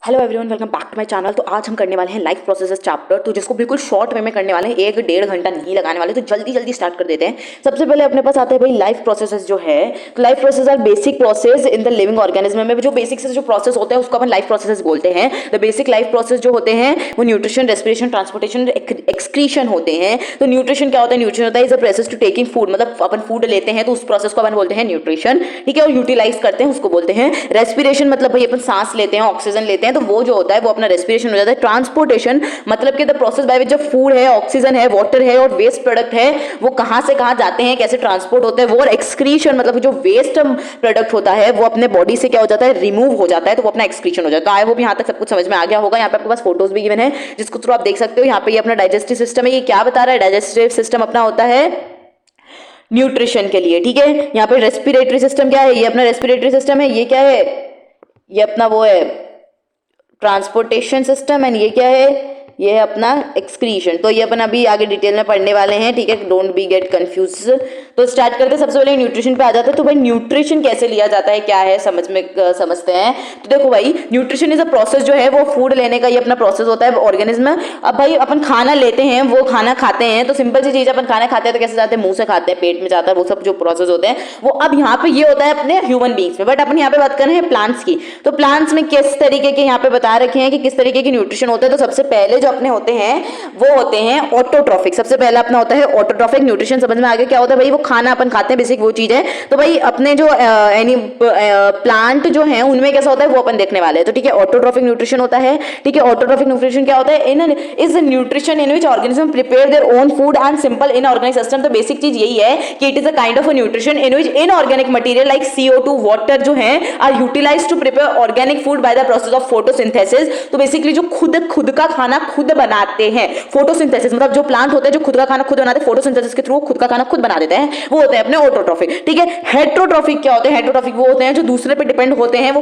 Hello everyone, welcome back to my channel. तो आज हम करने वाले हैं लाइफ प्रोसेसेस चैप्टर, तो जिसको बिल्कुल शॉर्ट वे में करने वाले हैं, 1-1.5 घंटा नहीं लगाने वाले। तो जल्दी जल्दी स्टार्ट कर देते हैं। सबसे पहले अपने पास आता है भाई लाइफ प्रोसेसेस जो है। तो life process are basic process in the living organism में जो बेसिक से जो प्रोसेस होते हैं उसको अपन लाइफ प्रोसेसेस बोलते हैं। द बेसिक लाइफ प्रोसेस जो होते हैं वो न्यूट्रिशन, रेस्पिरेशन, ट्रांसपोर्टेशन, एक्सक्रीशन होते हैं। तो न्यूट्रिशन क्या होता है? न्यूट्रिशन होता है is a process to taking food, मतलब अपन फूड लेते हैं तो उस प्रोसेस को अपन बोलते हैं न्यूट्रिशन, ठीक है, और यूटिलाइज करते हैं उसको बोलते हैं रेस्पिरेशन। मतलब भाई अपन सांस लेते हैं, ऑक्सीजन लेते हैं, तो वो जो होता है वो अपना रेस्पिरेशन हो जाता है। ट्रांसपोर्टेशन मतलब कि द प्रोसेस बाय विच जो फूड है, ऑक्सीजन है, वाटर है और वेस्ट प्रोडक्ट है वो कहां से कहां जाते हैं, कैसे ट्रांसपोर्ट होते हैं वो। और एक्सक्रीशन मतलब जो वेस्ट प्रोडक्ट होता है वो अपने बॉडी से क्या हो जाता है, रिमूव हो जाता है, तो वो अपना एक्सक्रीशन हो जाता है। आई होप यहां तक सब कुछ समझ में आ गया होगा। यहाँ पे आपके पास फोटोज भी गिवन है जिसको थ्रू आप देख सकते हो। यहाँ पे ये अपना डाइजेस्टिव सिस्टम है। ये क्या बता रहा है? डाइजेस्टिव सिस्टम अपना होता है न्यूट्रिशन के लिए, ठीक है। यहाँ पे रेस्पिरेटरी सिस्टम क्या है? ये अपना रेस्पिरेटरी सिस्टम है। ये क्या है? ये अपना वो है ट्रांसपोर्टेशन सिस्टम। एंड ये क्या है? ये है अपना एक्सक्रीशन। तो ये अपन अभी आगे डिटेल में पढ़ने वाले हैं, ठीक है, डोंट बी गेट कंफ्यूज। तो स्टार्ट करते हैं। सबसे पहले न्यूट्रिशन पे आ जाता है। तो भाई न्यूट्रिशन कैसे लिया जाता है, क्या है, समझते हैं। तो देखो भाई, न्यूट्रिशन इज अ प्रोसेस जो है वो फूड लेने का ये अपना प्रोसेस होता है ऑर्गेनिज्म में। अब भाई अपन खाना लेते हैं, वो खाना खाते हैं, तो सिंपल सी चीज, अपन खाना खाते हैं तो कैसे जाते हैं? मुंह से खाते हैं, पेट में जाता है, वो सब जो प्रोसेस होते हैं वो अब यहाँ पे ये होता है अपने ह्यूमन बींग्स में। बट अपन यहाँ पे बात कर रहे हैं प्लांट्स की। तो प्लांट्स में किस तरीके के यहाँ पे बता रखे हैं कि किस तरीके की न्यूट्रिशन होता है। तो सबसे पहले जो अपने होते हैं वो होते हैं ऑटोट्रॉफिक। सबसे पहला अपना होता है ऑटोट्रॉफिक न्यूट्रिशन। समझ में आ गया क्या होता है भाई? वो खाना अपन खाते हैं, बेसिक वो चीज है। तो भाई अपने जो प्लांट जो है उनमें कैसा होता है वो अपन देखने वाले हैं। तो ठीक है, ऑटोट्रॉफिक न्यूट्रिशन होता है, ठीक है। ऑटोट्रॉफिक न्यूट्रिशन क्या होता है? In is nutrition in which organism prepare their own food and simple inorganic system. तो बेसिक चीज यही है कि it is a kind of nutrition in which inorganic material like CO2, water जो है are utilized to prepare organic food by the process of photosynthesis. तो basically जो खुद का खाना खुद बनाते हैं, फोटोसिंथेसिस मतलब जो प्लांट होते हैं जो खुद का खाना खुद बनाते हैं, फोटोसिंथेसिस के थ्रू खुद का खाना खुद बना देते हैं, वो होते हैं अपने ऑटोट्रॉफिक, ठीक है। हेट्रोट्रॉफिक क्या होते हैं? हेट्रोट्रॉफिक वो होते हैं जो दूसरे पे डिपेंड होते हैं, वो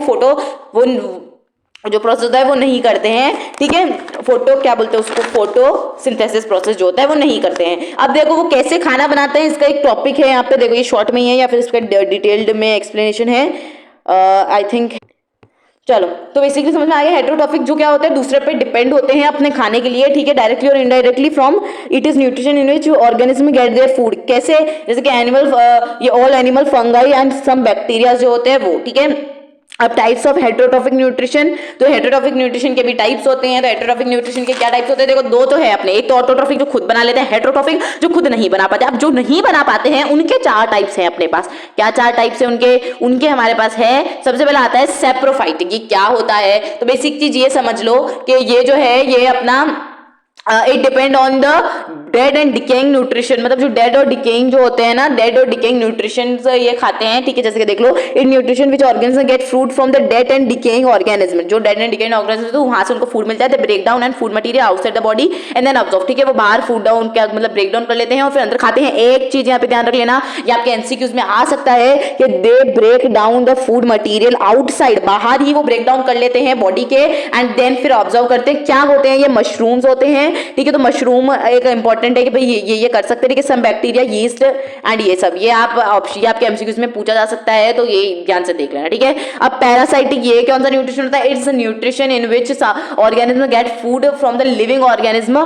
जो प्रोसेस होता है वो नहीं करते हैं, ठीक है। फोटो क्या बोलते हैं उसको? फोटोसिंथेसिस प्रोसेस जो होता है वो नहीं करते हैं। अब देखो वो कैसे खाना बनाते हैं, इसका एक टॉपिक है यहाँ पे, देखो ये शॉर्ट में ही है या फिर इसका डिटेल्ड में एक्सप्लेनेशन है, आई थिंक। चलो, तो बेसिकली समझ में आ गया। हेट्रोट्रॉफिक जो क्या होता है, दूसरे पे डिपेंड होते हैं अपने खाने के लिए, ठीक है, डायरेक्टली और indirectly from it is nutrition in which organism get their food. कैसे? जैसे कि एनिमल, ये all animal, fungi and some bacteria जो होते हैं वो, ठीक है। अब टाइप्स ऑफ हेट्रोट्रॉफिक न्यूट्रिशन। तो हेट्रोट्रॉफिक न्यूट्रिशन के भी टाइप्स होते हैं। तो हेट्रोट्रॉफिक न्यूट्रिशन के क्या टाइप्स होते हैं? देखो दो तो है अपने, एक तो ऑटोट्रॉफिक जो खुद बना लेते हैं, हेट्रोट्रॉफिक जो खुद नहीं बना पाते। अब जो नहीं बना पाते हैं उनके 4 टाइप्स हैं अपने पास। क्या 4 टाइप्स है उनके हमारे पास है। सबसे पहले आता है सैप्रोफाइटिक। ये क्या होता है? तो बेसिक चीज ये समझ लो कि ये जो है ये अपना it depend on the dead and decaying nutrition. मतलब जो डेड और डिकेइंग जो होते हैं ना, डेड और डिकेइंग न्यूट्रिशन ये खाते हैं, ठीक है। जैसे कि देख लो, in nutrition which organism get food from the dead and decaying organism. जो डेड एंड डिकेइंग ऑर्गेनिज्म तो वहां से उनको फूड मिलता है। They break down and food material outside the body and then absorb, ठीक है। वो बाहर फूड डाउन क्या मतलब ब्रेक डाउन कर लेते हैं और फिर अंदर खाते हैं। एक चीज यहाँ पे ध्यान रख लेना, ये आपके एमसीक्यूज में आ सकता है कि they break down the food material outside, बाहर ही वो ब्रेक डाउन कर लेते हैं बॉडी के, एंड देन फिर ऑब्जर्व करते हैं क्या होते हैं। ये मशरूम्स होते हैं, ठीक है। तो मशरूम एक इंपॉर्टेंट है कि भाई ये कर सकते हैं, ठीक है। सम बैक्टीरिया, यीस्ट एंड ये सब, ये आपके एमसीक्यूज में पूछा जा सकता है, तो ये ध्यान से देख लेना, ठीक है। अब पैरासाइटिक, ये कौन सा न्यूट्रिशन होता है? It's a nutrition in which organism get food from the living organism.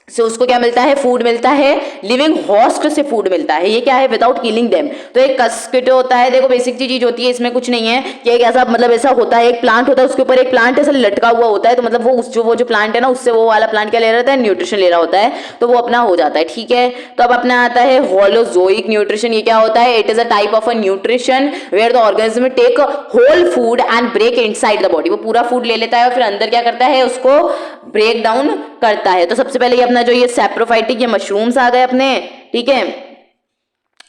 से उसको क्या मिलता है? फूड मिलता है, लिविंग होस्ट से फूड मिलता है। ये क्या है? Without killing them. तो एक मस्किटो होता है, देखो बेसिक चीज होती है, इसमें कुछ नहीं है कि एक ऐसा मतलब ऐसा होता है, एक प्लांट होता है, उसके ऊपर एक प्लांट ऐसा लटका हुआ होता है, तो मतलब वो जो प्लांट है ना, उससे वो वाला प्लांट क्या ले रहा है? न्यूट्रिशन ले रहा होता है, तो वो अपना हो जाता है, ठीक है। तो अब अपना आता है होलोजोइक न्यूट्रिशन। ये क्या होता है? It is a type of a nutrition where the organism take whole food and break inside the body. वो पूरा फूड ले लेता है और फिर अंदर क्या करता है? उसको ब्रेक डाउन करता है। तो सबसे पहले ये अपना जो ये सैप्रोफाइटिक, ये मशरूम्स आ गए अपने, ठीक है।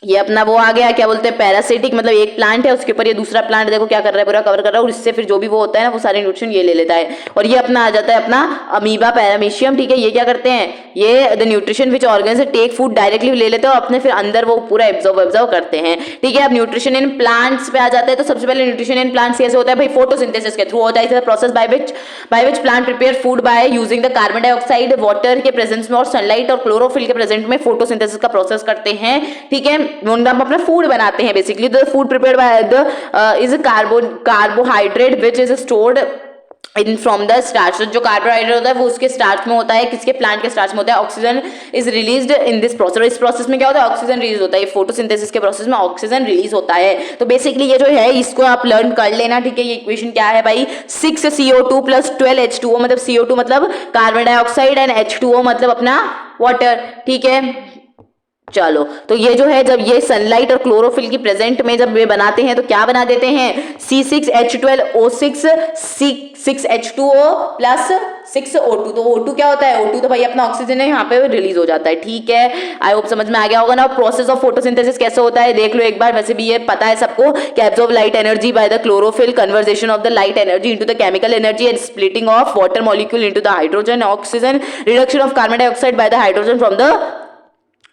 ये अपना वो आ गया, क्या बोलते हैं, पैरासिटिक, मतलब एक प्लांट है उसके ऊपर ये दूसरा प्लांट देखो क्या कर रहा है, पूरा कवर कर रहा है, और इससे फिर जो भी वो होता है ना वो सारे न्यूट्रिशन ये ले लेता है। और ये अपना आ जाता है अपना अमीबा पैरामीशियम, ठीक है। ये क्या करते हैं? ये द न्यूट्रिशन विच ऑर्गन से टेक फूड डायरेक्टली ले लेते हैं और अपने फिर अंदर वो पूरा एब्जॉर्व करते हैं, ठीक है। अब न्यूट्रिशन इन प्लांट्स पे आ जाता है। तो सबसे पहले न्यूट्रिशन इन प्लांट्स कैसे होता है भाई? फोटोसिंथेसिस के थ्रू होता है। Process by which plant prepare food by using the carbon dioxide, water के प्रेजेंस में और सनलाइट और क्लोरोफिल के प्रेजेंट में फोटोसिंथेसिस का प्रोसेस करते हैं, ठीक है। अपना फूड बनाते हैं basically. The food prepared by the is carbohydrate which is stored in from the starch, जो कार्बोहाइड्रेट होता है वो उसके स्टार्च में होता है, किसके प्लांट के स्टार्च में होता है। Oxygen is released in this process, इस प्रोसेस में क्या होता है, ऑक्सीजन रिलीज होता है। फोटोसिंथेसिस के प्रोसेस में ऑक्सीजन रिलीज होता है। तो बेसिकली ये जो है इसको आप लर्न कर लेना, ठीक है। ये इक्वेशन क्या है भाई, 6CO2 प्लस 12H2O, मतलब CO2 मतलब कार्बन डाइऑक्साइड एंड H2O मतलब अपना वाटर, ठीक है। चलो, तो ये जो है जब ये सनलाइट और क्लोरोफिल की प्रेजेंट में जब ये बनाते हैं तो क्या बना देते हैं, C6H12O6 6H2O प्लस 6O2। तो O2 क्या होता है, O2 तो भाई अपना ऑक्सीजन है, यहाँ पे रिलीज हो जाता है, ठीक है। आई होप समझ में आ गया होगा ना। प्रोसेस ऑफ फोटोसिंथेसिस कैसे होता है देख लो एक बार, वैसे भी ये पता है सबको कि absorb light energy by the chlorophyll, conversation of the light energy into the chemical energy and splitting of water molecule into the hydrogen oxygen, reduction of carbon dioxide by the hydrogen from the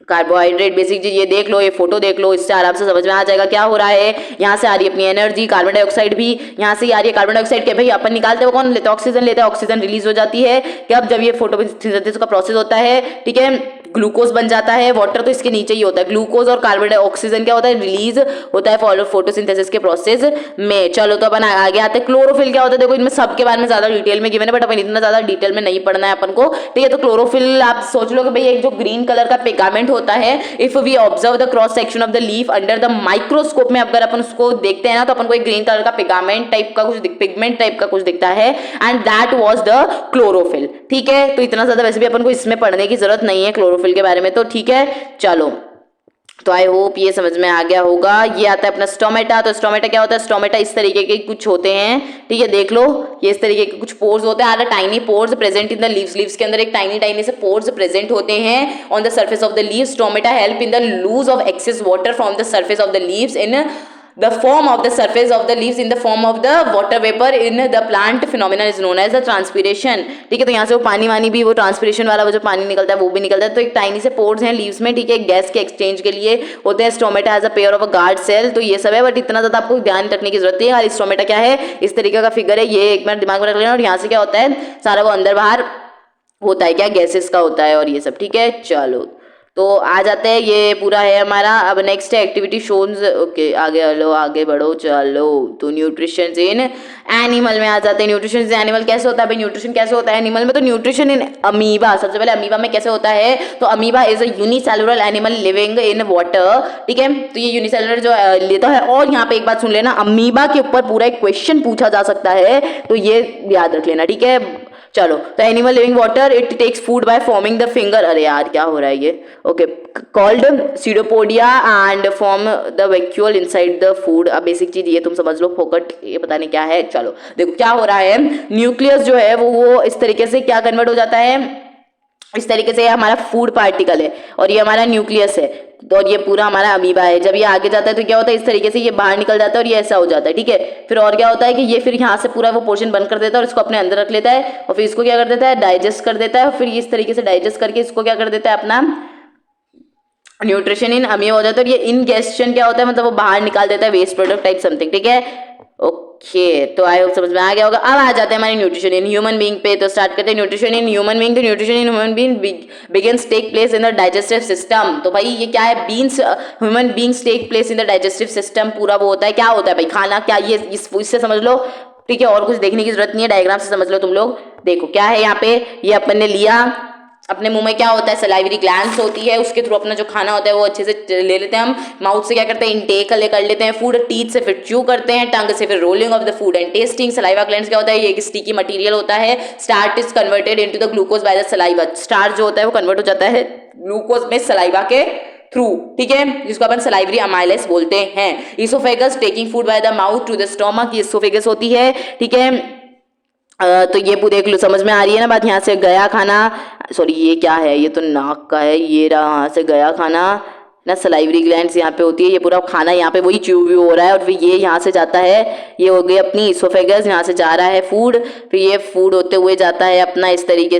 carbohydrate. Basic चीज ये देख लो, ये photo देख लो, इससे आराम से समझ में आ जाएगा क्या हो रहा है। यहाँ से आ रही है अपनी एनर्जी, कार्बन डाइऑक्साइड भी यहाँ से आ रही है। कार्बन डाइऑक्साइड के भाई अपन निकालते हैं, कौन लेते हैं, ऑक्सीजन लेते हैं, ऑक्सीजन रिलीज हो जाती है कि अब जब ये फोटोसिंथेसिस का प्रोसेस होता है, ठीक है, ग्लूकोज बन जाता है। वाटर तो इसके नीचे ही होता है, ग्लूकोज और कार्बन डाइऑक्सीजन क्या होता है, रिलीज होता है फोटोसिंथेसिस के प्रोसेस में। चलो तो अपन आगे आते हैं, क्लोरोफिल क्या होता है। देखो इनमें सबके बारे में ज्यादा डिटेल में गिवन है, बट अपन इतना ज्यादा डिटेल में नहीं पढ़ना है अपन को, ठीक है। तो क्लोरोफिल आप सोच लो कि भाई एक जो ग्रीन कलर का पिगमेंट होता है, if we observe the cross section of the leaf under the microscope में अगर अपन उसको देखते हैं ना, तो अपन को एक ग्रीन कलर का पिगमेंट टाइप का कुछ पिगमेंट टाइप का कुछ दिखता है, and that was the chlorophyll, ठीक है। तो इतना ज्यादा वैसे भी अपन को इसमें पढ़ने की जरूरत नहीं है क्लोरोफिल के बारे में, तो ठीक है। चलो, तो आई होप ये समझ में आ गया होगा। ये आता है अपना स्टोमेटा। तो स्टोमेटा क्या होता है, स्टोमेटा इस तरीके के कुछ होते हैं, ठीक है, देख लो ये इस तरीके के कुछ पोर्स होते हैं, are tiny pores present in the leaves, leaves के अंदर एक टाइनी टाइनी से पोर्स प्रेजेंट होते हैं on the surface of the leaves. Stomata help in the lose of excess water from the surface of the leaves in the form of the surface of the leaves in the form of the water vapor in the plant phenomenon is known as the transpiration, ठीक है। तो यहाँ से वो पानी वानी भी, वो ट्रांसपिरेशन वाला वो जो पानी निकलता है वो भी निकलता है। तो एक टाइनी से पोर्स हैं लीव्स में, ठीक है, गैस के एक्सचेंज के लिए होते हैं। Stomata has a pair of a guard cell. तो ये सब है, बट इतना ज्यादा आपको ध्यान रखने की जरूरत है। स्टोमेटा क्या है, इस तरीके का फिगर है, ये एक बार दिमाग में रख लेना। और यहाँ से क्या होता है, सारा वो अंदर बाहर होता है, क्या गैसेस का होता है और ये सब, ठीक है। चलो, तो आ जाते हैं, ये पूरा है हमारा। अब नेक्स्ट है एक्टिविटी शोन्स, ओके आगे चलो, आगे बढ़ो, चलो। तो न्यूट्रिशन इन एनिमल में आ जाते हैं। न्यूट्रिशन इन एनिमल कैसे होता है भाई, न्यूट्रिशन कैसे होता है एनिमल में, तो न्यूट्रिशन इन अमीबा। सबसे पहले अमीबा में कैसे होता है, तो amoeba is a unicellular animal living in water, ठीक है। तो ये यूनिसेलुलर जो लेता है, और यहाँ पे एक बात सुन लेना, अमीबा के ऊपर पूरा एक क्वेश्चन पूछा जा सकता है, तो ये याद रख लेना, ठीक है। चलो, तो animal living water, it takes food by forming the finger, अरे यार क्या हो रहा है ये, okay, called pseudopodia and form the vacuole inside the food. अब बेसिक चीज ये तुम समझ लो, फोकट ये पता नहीं क्या है। चलो देखो क्या हो रहा है, न्यूक्लियस जो है वो इस तरीके से क्या कन्वर्ट हो जाता है, इस तरीके से हमारा फूड पार्टिकल है और ये हमारा न्यूक्लियस है, तो और ये पूरा हमारा अमीबा है। जब ये आगे जाता है तो क्या होता है, इस तरीके से ये बाहर निकल जाता है और ये ऐसा हो जाता है, ठीक है। फिर और क्या होता है कि ये फिर यहाँ से पूरा वो पोर्शन बंद कर देता है और इसको अपने अंदर रख लेता है, और फिर इसको क्या कर देता है, डाइजेस्ट कर देता है। और फिर इस तरीके से डाइजेस्ट करके इसको क्या कर देता है, अपना न्यूट्रिशन इन अमीबा हो जाता है। और ये इनगेस्शन क्या होता है, मतलब वो बाहर निकाल देता है, वेस्ट प्रोडक्ट टाइप समथिंग, ठीक है। ओके, तो आई होप समझ में आ गया होगा। अब आ जाते हैं हमारे न्यूट्रिशन इन ह्यूमन बीइंग पे। तो स्टार्ट करते हैं न्यूट्रिशन इन ह्यूमन बीइंग। तो nutrition in human being begins take place in the digestive system. तो भाई ये क्या है, beans human beings take place in the digestive system. पूरा वो होता है, क्या होता है भाई, खाना क्या, ये इससे समझ लो, ठीक है। और कुछ देखने की जरूरत नहीं है, डायग्राम से समझ लो तुम लोग। देखो क्या है यहाँ पे, ये अपन ने लिया, अपने मुंह में क्या होता है, सलाइवरी ग्लैंड्स होती है, उसके थ्रू अपना जो खाना होता है वो अच्छे से ले लेते हैं हम। माउथ से क्या करते हैं, इनटेक कर लेते हैं फूड, टीथ से फिर च्यू करते हैं, टंग से फिर rolling of the food and testing. Saliva glands क्या होता है, ये एक स्टिकी मटेरियल होता है। Starch is converted into the glucose by the saliva. Starch जो होता है वो कन्वर्ट हो जाता है ग्लूकोज में सलाइवा के थ्रू, ठीक है, जिसको अपन सलाइवरी अमाइलेस बोलते हैं। Oesophagus taking food by the mouth to the stomach, ये इसोफेगस होती है, ठीक है। तो ये पूरे देख लो, समझ में आ रही है ना बात। यहाँ से गया खाना, सॉरी ये क्या है, ये तो नाक का है, ये रहा यहाँ से गया खाना ना, सलाइवरी ग्लैंड्स यहाँ पे होती है, ये पूरा खाना यहाँ पे वही च्यू व्यू हो रहा है, और फिर ये यहाँ से जाता है, ये हो गई अपनी इसोफेगस, यहाँ से जा रहा है फूड, फिर ये फूड होते हुए जाता है अपना इस तरीके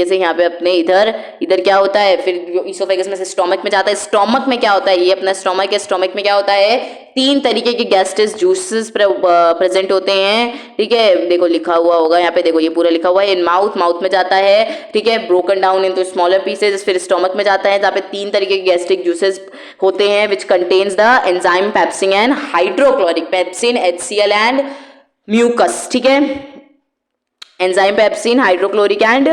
से यहाँ पे अपने इधर क्या होता है, फिर इसोफेगस में से स्टोमक में जाता है। स्टोमक में क्या होता है, ये अपना स्टोमक है, स्टोमक में क्या होता है, 3 तरीके के गैस्ट्रस जूसेस प्रेजेंट होते हैं, ठीक है। देखो लिखा हुआ होगा यहाँ पे, देखो ये पूरा लिखा हुआ है। इन माउथ में जाता है, ठीक है, broken down into smaller pieces. फिर स्टोमक में जाता है, जहाँ पे 3 तरीके के गैस्ट्रिक जूसेस होते हैं, which contains the enzyme pepsin and hydrochloric, pepsin, HCl and mucus, ठीक है। Enzyme pepsin, hydrochloric and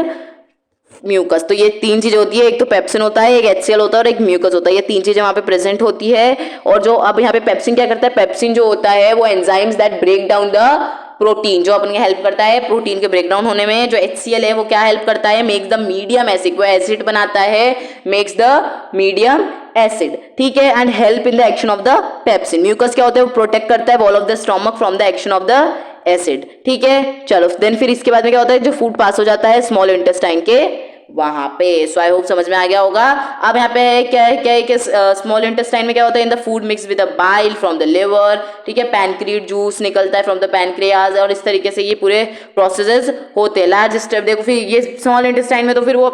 mucus. तो ये तीन चीजें होती है, एक तो पेप्सिन होता है, एक HCl होता है और एक म्यूकस होता है। ये तीन चीजें वहां पे प्रेजेंट होती है। और जो अब यहाँ पे पेप्सिन क्या करता है, पेप्सिन जो होता है वो enzymes that break down the protein, जो अपन हेल्प करता है प्रोटीन के ब्रेकडाउन होने में। जो HCl है वो क्या हेल्प करता है, मेक्स द मीडियम एसिड, वो एसिड बनाता है, मेक्स द मीडियम एसिड, ठीक है, and help in the action of the pepsin. Mucus क्या होता है, वो प्रोटेक्ट करता है wall of the stomach from the action of the acid, ठीक है। चलो देन फिर इसके बाद में क्या होता है, जो फूड पास हो जाता है स्मॉल इंटेस्टाइन के वहां पे। सो आई होप समझ में आ गया होगा। अब यहाँ पे क्या है कि स्मॉल इंटेस्टाइन में क्या होता है, in the food mix with the bile from the liver, ठीक है, पैनक्रिएट जूस निकलता है फ्रॉम द पैनक्रियाज, और इस तरीके से ये पूरे प्रोसेसेस होते हैं। लार्ज स्टेप देखो फिर ये स्मॉल इंटेस्टाइन में तो फिर वो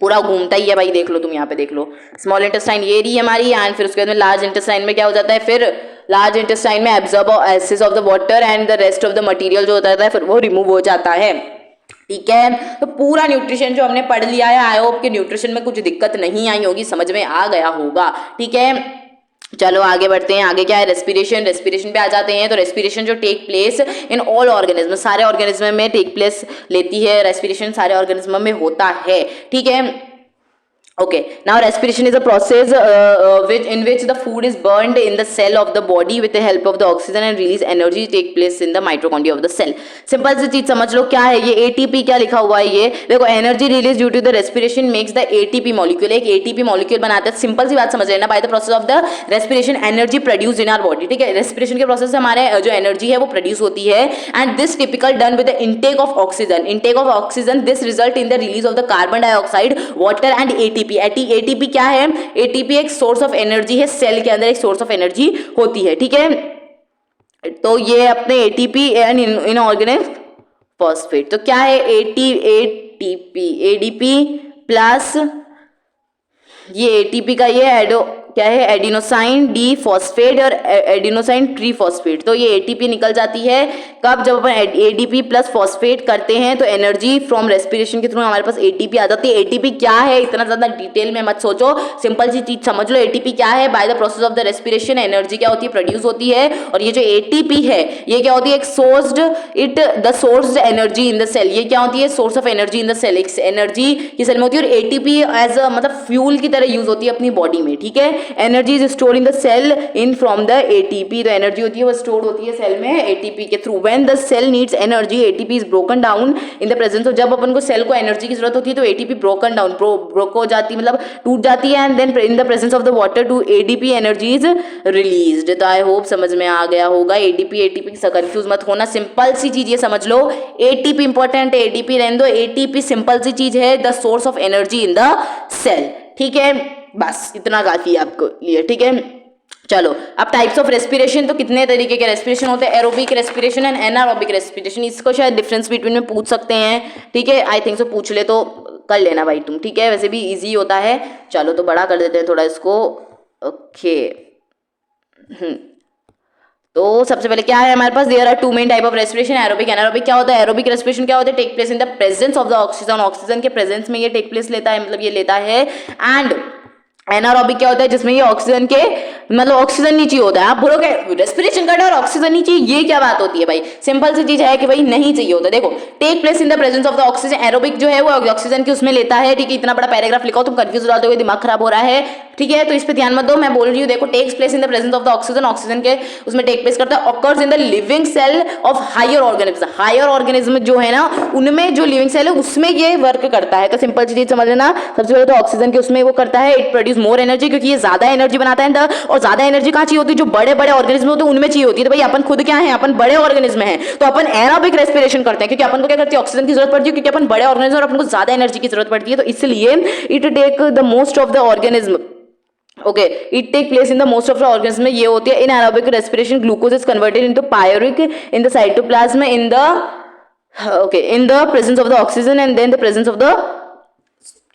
पूरा घूमता ही है भाई, देख लो तुम यहाँ पे देख लो, स्मॉल इंटेस्टाइन ये रही हमारी, एंड फिर उसके बाद में लार्ज इंटेस्टाइन में क्या हो जाता है, फिर लार्ज इंटेस्टाइन में absorb excess of the water and the rest of the material जो होता है फिर वो रिमूव हो जाता है, ठीक है। तो पूरा न्यूट्रिशन जो हमने पढ़ लिया है, आई होप कि न्यूट्रिशन में कुछ दिक्कत नहीं आई होगी, समझ में आ गया होगा, ठीक है। चलो आगे बढ़ते हैं। आगे क्या है, रेस्पिरेशन। रेस्पिरेशन पे आ जाते हैं। तो रेस्पिरेशन जो take place in all organism, सारे ऑर्गेनिज्म में टेक प्लेस लेती है रेस्पिरेशन, सारे ऑर्गेनिज्म में होता है, ठीक है। Okay, now respiration is a process in which the food is burned in the cell of the body with the help of the oxygen and release energy take place in the mitochondria of the cell. Simple सी चीज समझ लो, क्या है ये ATP, क्या लिखा हुआ है ये देखो, energy release due to the respiration makes the ATP molecule, एक ATP मॉलिक्यूल बनाता है। सिंपल सी बात समझ लेना, by the process of the respiration energy produce in our body, ठीक है। रेस्पिरेशन के प्रोसेस से हमारे जो एनर्जी है वो प्रोड्यूस होती है, and this typical done with the intake of oxygen. Intake of oxygen this result in the release of the carbon dioxide, water and ATP। ATP क्या है, ATP एक सोर्स ऑफ एनर्जी है, cell के अंदर एक source of energy होती है, ठीक है। तो ये अपने ATP एंड इनऑर्गेनिक फॉस्फेट, तो क्या है ATP ADP प्लस ये ATP का ये क्या है एडिनोसाइन डी फॉस्फेट और एडिनोसाइन ट्री फॉस्फेट। तो ये ATP निकल जाती है कब, जब अपन ADP प्लस फॉस्फेट करते हैं तो एनर्जी फ्रॉम रेस्पिरेशन के थ्रू हमारे पास ATP आ जाती है। ATP क्या है, इतना ज्यादा डिटेल में मत सोचो, सिंपल सी चीज समझ लो। ATP क्या है, bye the process of the respiration energy क्या होती है, प्रोड्यूस होती है। और ये जो ATP है ये क्या होती है, एक the sourced energy in the cell. ये क्या होती है, source of energy in the cell, एक एनर्जी की सेल में होती है। और ATP एज मतलब फ्यूल की तरह यूज होती है अपनी बॉडी में, ठीक है। Energy is stored in the cell in from the ATP, तो एनर्जी होती है वो स्टोर्ड होती है सेल में ATP के थ्रू। When the cell needs energy ATP is broken down in the presence of, जब अपन को सेल को एनर्जी की जरूरत होती है तो ATP ब्रोकन डाउन ब्रोक हो जाती है, मतलब टूट जाती है, and then in the presence of the water to ADP energy is released. तो आई होप समझ में आ गया होगा। ATP से कंफ्यूज मत होना, सिंपल सी चीज ये समझ लो, ATP इंपॉर्टेंट है, ADP रहने दो। ATP सिंपल सी चीज है, the source of energy in the cell, ठीक है। बस इतना काफी है आपको लिए, ठीक है। चलो अब टाइप्स ऑफ रेस्पिरेशन, तो कितने तरीके के रेस्पिरेशन होते हैं, aerobic respiration and anaerobic respiration. इसको शायद डिफरेंस बिटवीन में पूछ सकते हैं, ठीक है, आई थिंक सो पूछ ले तो कर लेना भाई तुम, ठीक है, वैसे भी इजी होता है। चलो तो बड़ा कर देते हैं थोड़ा इसको, ओके। तो सबसे पहले क्या है हमारे पास, there are two main type of respiration, aerobic anaerobic. क्या होता है एरोबिक रेस्पिरेशन, क्या होता है, take place in the presence of the oxygen, oxygen के प्रेजेंस में ये टेक प्लेस लेता है, मतलब ये लेता है। एंड एनारोबिक क्या होता है, जिसमें ये ऑक्सीजन के मतलब ऑक्सीजन नहीं चाहिए होता है। आप बोलोगे रेस्पिरेशन करना और ऑक्सीजन नहीं चाहिए, ये क्या बात होती है भाई, सिंपल सी चीज है कि भाई नहीं चाहिए होता। देखो take place in the presence of the oxygen, aerobic जो है वो ऑक्सीजन की उसमें लेता है, ठीक है। इतना बड़ा पैराग्राफ लिखा हो तुम कंफ्यूज हो जाते हो, दिमाग खराब हो रहा है, ठीक है, तो इस पे ध्यान मत दो। मैं बोल रही हूँ देखो, takes place in the presence of the oxygen, oxygen के उसमें टेक प्लेस करता है। Occurs in the living cell of higher organism, higher organism जो है ना उनमें जो लिविंग सेल है उसमें ये वर्क करता है। तो सिंपल सी चीज समझ लेना, सबसे पहले तो ऑक्सीजन के उसमें वो करता है, इट प्रोड्यूस मोर एनर्जी, क्योंकि ये ज्यादा एनर्जी बनाता है। और ज्यादा एनर्जी कहाँ चाहिए होती है, जो बड़े बड़े ऑर्गेनिज्म होते हैं उनमें चाहिए होती है। तो भाई अपन खुद क्या है, अपन बड़े ऑर्गेनिज्म हैं, तो अपन एरोबिक रेस्पिरेशन करते हैं, क्योंकि अपन को क्या करती है, ऑक्सीजन की जरूरत पड़ती है, क्योंकि अपन बड़े ऑर्गेनिज्म और अपन को ज्यादा एनर्जी की जरूरत पड़ती है। तो इसलिए it take the most of the organism, okay, it take place in the most of the organism में ये होती है। In aerobic respiration glucose is converted into pyruvic in the cytoplasm in the okay in the presence of the oxygen and then the presence of the,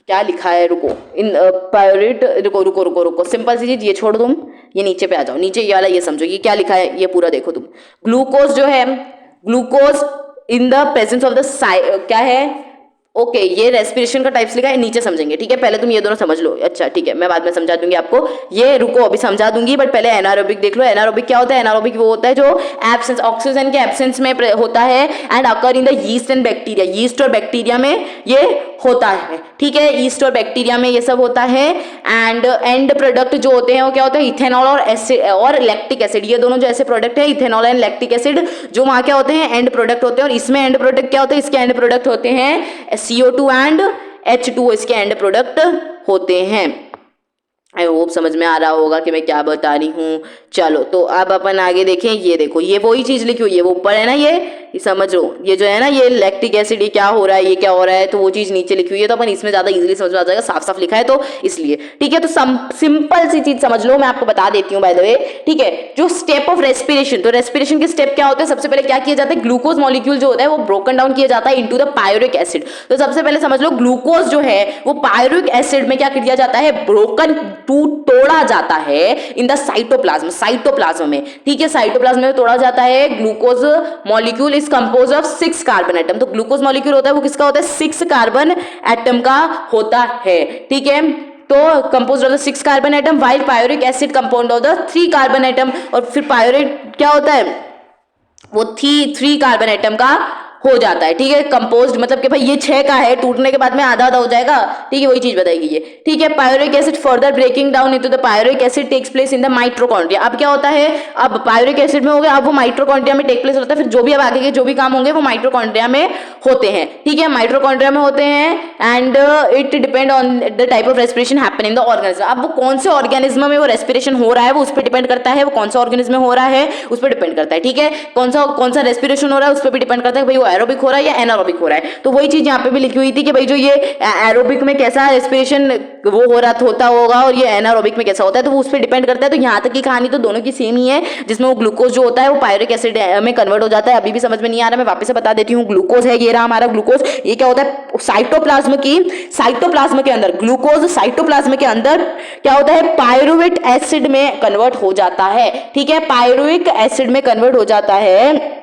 क्या लिखा है, रुको, इन pirate, रुको रुको रुको रुको, सिंपल सी चीज ये छोड़ तुम, ये नीचे पे आ जाओ, नीचे ये वाला ये समझो, ये क्या लिखा है ये पूरा देखो तुम। ग्लूकोज जो है, glucose in the presence of the क्या है, ओके ये रेस्पिरेशन का टाइप्स लिखा है, नीचे समझेंगे, ठीक है। पहले तुम ये दोनों समझ लो, अच्छा ठीक है, मैं बाद में समझा दूंगी आपको, ये रुको अभी समझा दूंगी, बट पहले एनारोबिक देख लो। एनारोबिक क्या होता है? एनारोबिक वो होता है जो एब्सेंस, ऑक्सीजन के एब्सेंस में होता है, and occur in the yeast and bacteria. Yeast और बैक्टीरिया में ये होता है, ठीक है, यीस्ट और बैक्टीरिया में ये सब होता है। एंड एंड प्रोडक्ट जो होते हैं वो क्या होता है? इथेनॉल और एसिड और लैक्टिक एसिड, ये दोनों जो ऐसे प्रोडक्ट है, इथेनॉल एंड लैक्टिक एसिड, जो वहां क्या होते हैं? एंड प्रोडक्ट होते हैं। और इसमें एंड प्रोडक्ट क्या होते हैं? इसके एंड प्रोडक्ट होते हैं CO2 एंड H2O, इसके एंड प्रोडक्ट होते हैं। आई होप समझ में आ रहा होगा कि मैं क्या बता रही हूँ। चलो तो अब अपन आगे देखें, ये देखो ये वही चीज लिखी हुई है, वो ऊपर है ना, ये समझ लो, ये जो है ना ये लैक्टिक एसिड, ये क्या हो रहा है, ये क्या हो रहा है, तो वो चीज नीचे लिखी हुई है, तो अपन इसमें ज्यादा इजीली समझ में आ जाएगा, साफ साफ लिखा है तो इसलिए, ठीक है। तो सिंपल सी चीज समझ लो, मैं आपको बता देती हूँ बाय द वे, ठीक है। जो स्टेप ऑफ रेस्पिरेशन, तो रेस्पिरेशन के स्टेप क्या होते हैं? सबसे पहले क्या किया जाता है? ग्लूकोज मॉलिक्यूल जो होता है वो ब्रोकन डाउन किया जाता है इनटू द पायरुविक एसिड। तो सबसे पहले समझ लो ग्लूकोज जो है वो पायरुविक एसिड में क्या किया जाता है? ब्रोकन तोड़ा जाता है इन द साइटोप्लाज्म में, ठीक है, साइटोप्लाज्म में तोड़ा जाता है। Glucose molecule is compose of 6 carbon atom. तो ग्लूकोज मॉलिक्यूल होता है वो किसका होता है? 6 कार्बन एटम का होता है, ठीक है। तो compose of the 6 carbon atom, while pyruvic acid compound of the 3 carbon atom. और फिर पायोरेट क्या होता है? वो 3 कार्बन एटम का हो जाता है, ठीक है। कंपोज्ड मतलब कि भाई ये 6 का है, टूटने के बाद में आधा आधा हो जाएगा, ठीक है, वही चीज बताएगी ये, ठीक है। Pyruvic acid further breaking down into the pyruvic acid takes place in the mitochondria. अब क्या होता है? अब पायोरिक एसिड में हो गया, अब वो माइटोकॉन्ड्रिया में टेक प्लेस होता है। फिर जो भी अब आगे के जो भी काम होंगे वो माइटोकॉन्ड्रिया में होते हैं, ठीक है, माइटोकॉन्ड्रिया में होते हैं। And it depend on the type of respiration happen in the organism. अब वो कौन से ऑर्गेनिज्म में वो रेस्पिरेशन हो रहा है वो उस पर डिपेंड करता है, वो कौन सा ऑर्गेनिज्म में हो रहा है उस पर डिपेंड करता है, ठीक है। कौन सा रेस्पिरेशन हो रहा है उस पर भी डिपेंड करता है भाई वो एरोबिक हो रहा है या एनारोबिक हो रहा है। तो वही चीज यहाँ पे भी लिखी हुई थी कि भाई जो ये एरोबिक में कैसा रेस्पिरेशन वो हो रहा होता होगा और ये एनारोबिक में कैसा होता है, तो वो उस पर डिपेंड करता है। तो यहाँ तक की कहानी तो दोनों की सेम ही है, जिसमें वो ग्लूकोज जो होता है वो पायरिक एसिड में कन्वर्ट हो जाता है। अभी भी समझ में नहीं आ रहा, मैं वापस से बता देती हूँ। ग्लूकोज है, ये रहा हमारा ग्लूकोज, ये क्या होता है? साइटोप्लाज्म के अंदर ग्लूकोज साइटोप्लाज्म के अंदर क्या होता है? पायरुवेट एसिड में कन्वर्ट हो जाता है, ठीक है, पायरुविक एसिड में कन्वर्ट हो जाता है।